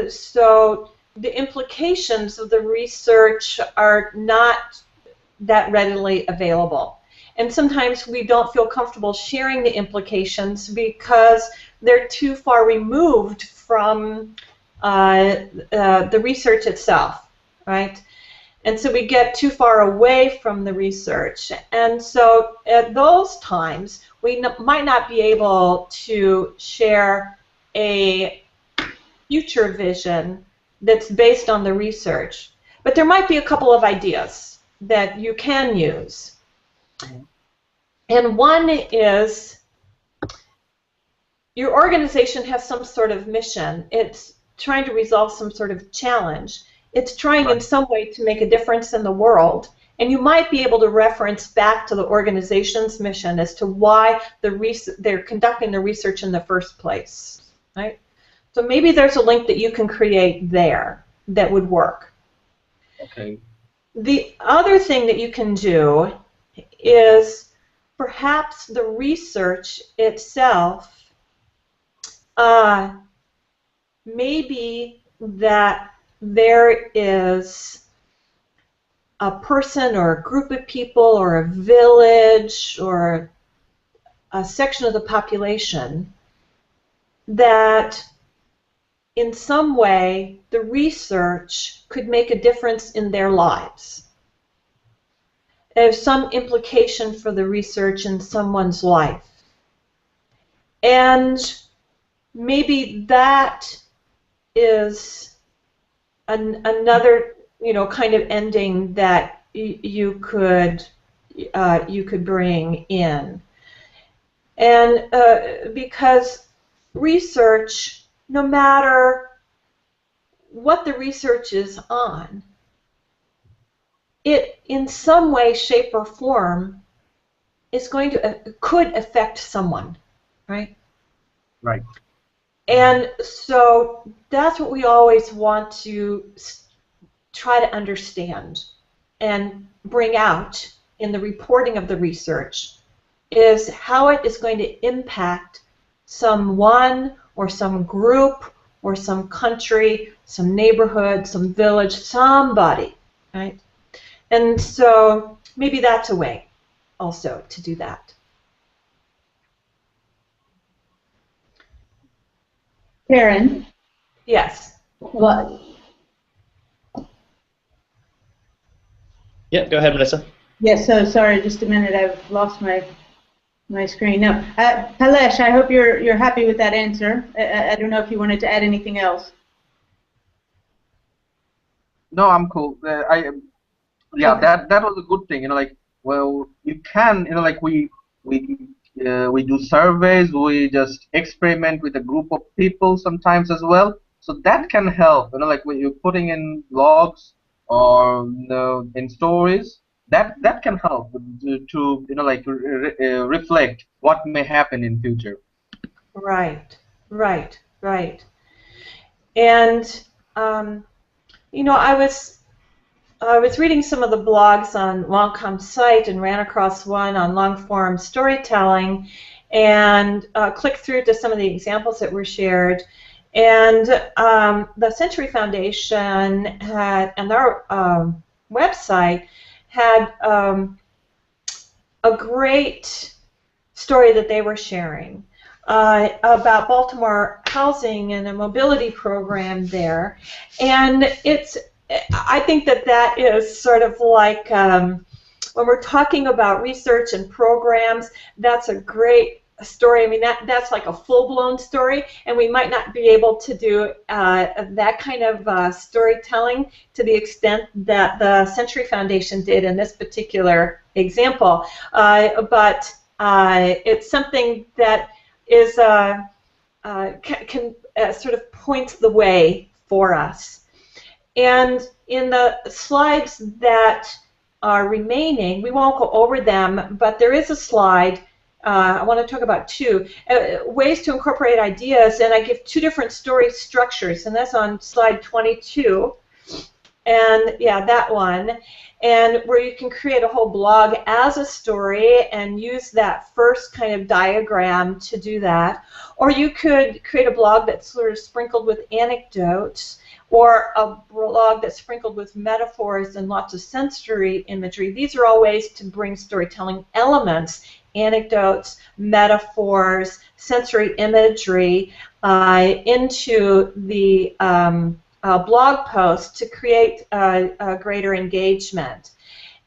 so the implications of the research are not that readily available. And sometimes we don't feel comfortable sharing the implications because they're too far removed from the research itself, right? And so we get too far away from the research. And so at those times, we might not be able to share a future vision that's based on the research. But there might be a couple of ideas that you can use. And one is your organization has some sort of mission. It's trying to resolve some sort of challenge. It's trying in some way to make a difference in the world. And you might be able to reference back to the organization's mission as to why they're conducting the research in the first place, right? So maybe there's a link that you can create there that would work. Okay. The other thing that you can do is perhaps the research itself, maybe that there is a person or a group of people or a village or a section of the population that in some way the research could make a difference in their lives. There's some implication for the research in someone's life. And maybe that is another, kind of ending that you could bring in. And because research, no matter what the research is on, it in some way, shape, or form is going to could affect someone, right? Right. And so that's what we always want to try to understand and bring out in the reporting of the research, is how it is going to impact someone or some group or some country, some neighborhood, some village, somebody, right? And so maybe that's a way also to do that. Karen? Yes. Well, Yeah, go ahead, Melissa. yes, so sorry, just a minute, I've lost my screen. No, Palesh, I hope you're happy with that answer. I don't know if you wanted to add anything else. No, I'm cool. Yeah, Okay. that was a good thing. Like, well, you can, like we do surveys, we just experiment with a group of people sometimes as well. So that can help. Like when you're putting in blogs or in stories, that can help to like reflect what may happen in future. Right, right, right. And I was reading some of the blogs on WonkComm's site and ran across one on long-form storytelling, and clicked through to some of the examples that were shared. And the Century Foundation had, and their website had a great story that they were sharing about Baltimore housing and a mobility program there. And I think that is sort of like when we're talking about research and programs, that's a great story. I mean, that's like a full-blown story, and we might not be able to do that kind of storytelling to the extent that the Century Foundation did in this particular example. But it's something that is can sort of point the way for us. And in the slides that are remaining, we won't go over them, but there is a slide. I want to talk about two ways to incorporate ideas, and I give two different story structures, and that's on slide 22. And yeah, that one. And where you can create a whole blog as a story and use that first kind of diagram to do that. Or you could create a blog that's sort of sprinkled with anecdotes, or a blog that's sprinkled with metaphors and lots of sensory imagery. These are all ways to bring storytelling elements, anecdotes, metaphors, sensory imagery into the blog post to create a greater engagement.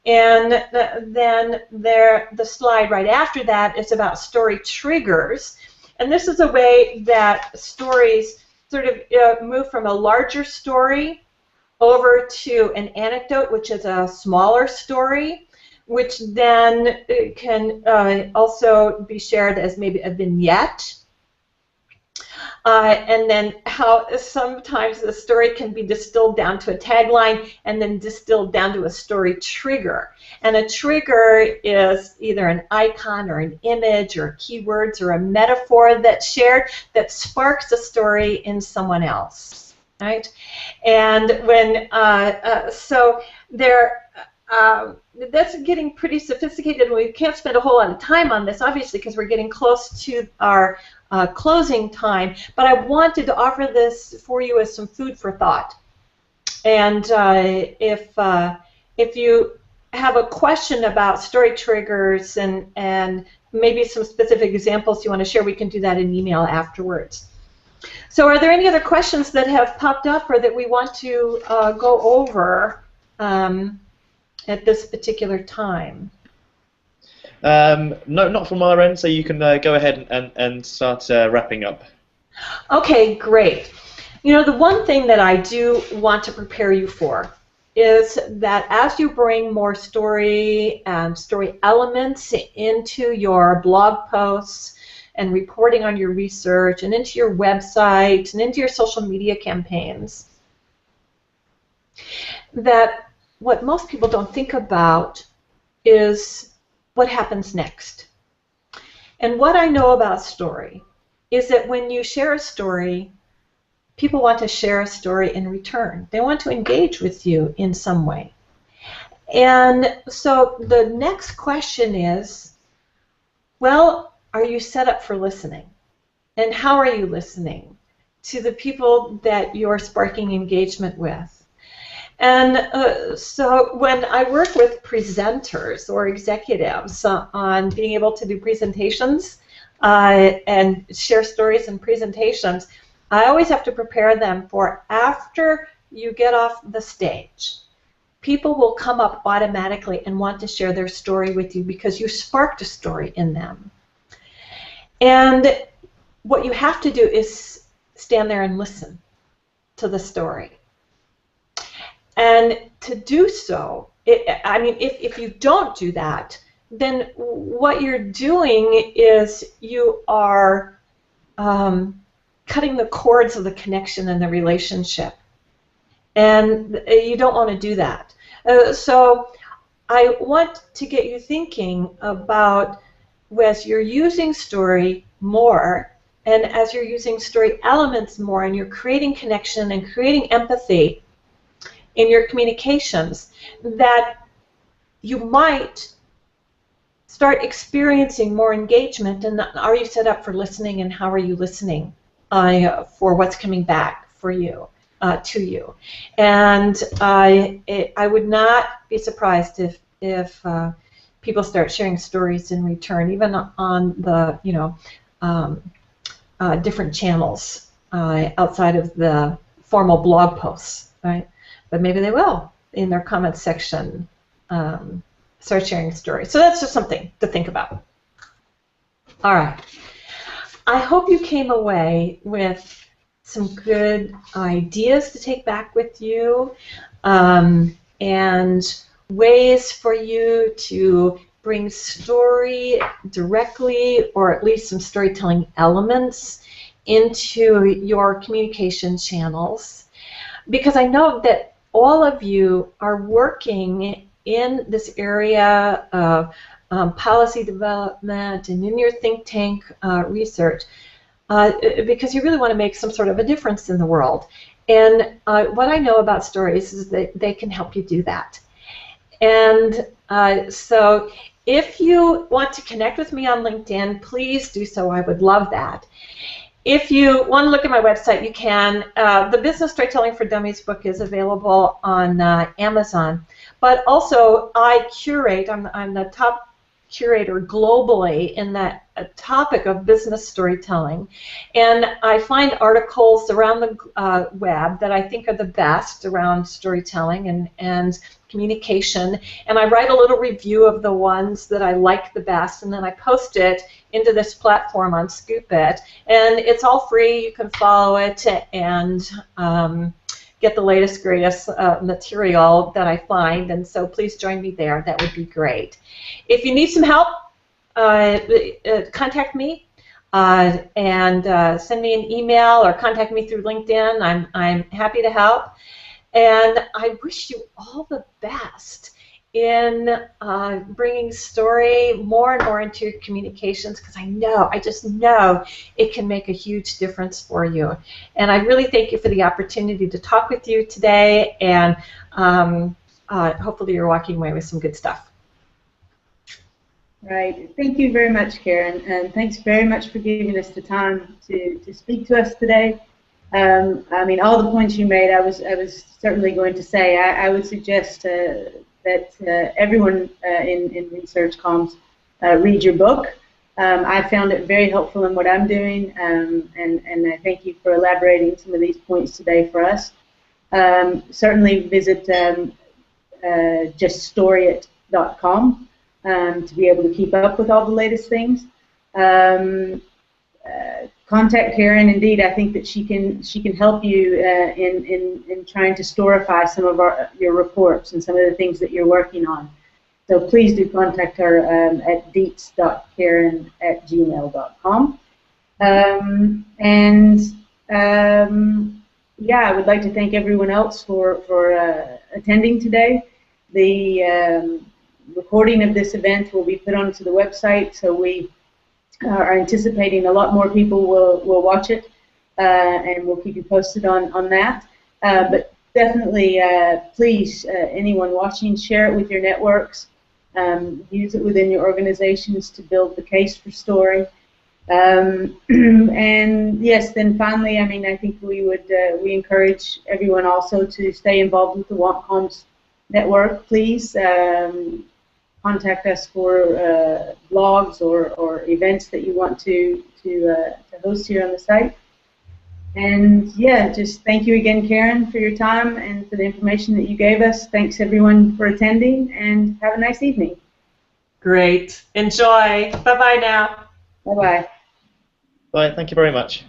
And then the slide right after that is about story triggers. And this is a way that stories sort of move from a larger story over to an anecdote, which is a smaller story, which then can also be shared as maybe a vignette. And then how sometimes the story can be distilled down to a tagline and then distilled down to a story trigger. And a trigger is either an icon or an image or keywords or a metaphor that's shared that sparks a story in someone else, right? And when so there. That's getting pretty sophisticated. We can't spend a whole lot of time on this, obviously, because we're getting close to our closing time. But I wanted to offer this for you as some food for thought. And if you have a question about story triggers and maybe some specific examples you want to share, we can do that in email afterwards. So are there any other questions that have popped up or that we want to go over at this particular time? No, not from our end, so you can go ahead and start wrapping up. Okay, great. You know, the one thing that I do want to prepare you for is that as you bring more story and story elements into your blog posts and reporting on your research and into your website and into your social media campaigns, that what most people don't think about is what happens next. And what I know about story is that when you share a story, people want to share a story in return. They want to engage with you in some way. And so the next question is, well, are you set up for listening? And how are you listening to the people that you're sparking engagement with? And so when I work with presenters or executives on being able to do presentations and share stories and presentations, I always have to prepare them for after you get off the stage. People will come up automatically and want to share their story with you because you sparked a story in them. And what you have to do is stand there and listen to the story. And to do so, I mean, if you don't do that, then what you're doing is you are cutting the cords of the connection and the relationship. And you don't want to do that. So I want to get you thinking about, as you're using story more, and as you're using story elements more, and you're creating connection and creating empathy in your communications, that you might start experiencing more engagement. And are you set up for listening, and how are you listening for what's coming back for you, to you? And I would not be surprised if people start sharing stories in return, even on the different channels outside of the formal blog posts, right? But maybe they will in their comments section start sharing stories. So that's just something to think about. All right. I hope you came away with some good ideas to take back with you, and ways for you to bring story directly, or at least some storytelling elements, into your communication channels. Because I know that all of you are working in this area of policy development and in your think tank research, because you really want to make some sort of a difference in the world. And what I know about stories is that they can help you do that. And so if you want to connect with me on LinkedIn, please do so. I would love that. If you want to look at my website, you can. The Business Storytelling for Dummies book is available on Amazon. But also, I curate, I'm the top curator globally in that topic of business storytelling. And I find articles around the web that I think are the best around storytelling and communication. And I write a little review of the ones that I like the best, and then I post it into this platform on Scoop.it. And it's all free. You can follow it and get the latest, greatest material that I find. And so please join me there. That would be great. If you need some help, contact me and send me an email or contact me through LinkedIn. I'm happy to help. And I wish you all the best in bringing story more and more into your communications, because I just know it can make a huge difference for you. And I really thank you for the opportunity to talk with you today, and hopefully you're walking away with some good stuff. Right. Thank you very much, Karen, and thanks very much for giving us the time to speak to us today. I mean, all the points you made, I was certainly going to say. I would suggest that everyone in research comms read your book. I found it very helpful in what I'm doing, and I thank you for elaborating some of these points today for us. Certainly visit juststoreit.com to be able to keep up with all the latest things. Contact Karen. Indeed, I think that she can help you in trying to storify some of your reports and some of the things that you're working on. So please do contact her at deets.karen@gmail.com. Yeah, I would like to thank everyone else for attending today. The recording of this event will be put onto the website, so we are anticipating a lot more people will watch it, and we'll keep you posted on that. But definitely, please, anyone watching, share it with your networks. Use it within your organizations to build the case for story. And yes, then finally, I mean, I think we encourage everyone also to stay involved with the WonkComms network. Please contact us for blogs or events that you want to host here on the site. And yeah, just thank you again, Karen, for your time and for the information that you gave us. Thanks everyone for attending, and have a nice evening. Great. Enjoy. Bye-bye now. Bye-bye. Bye. Thank you very much.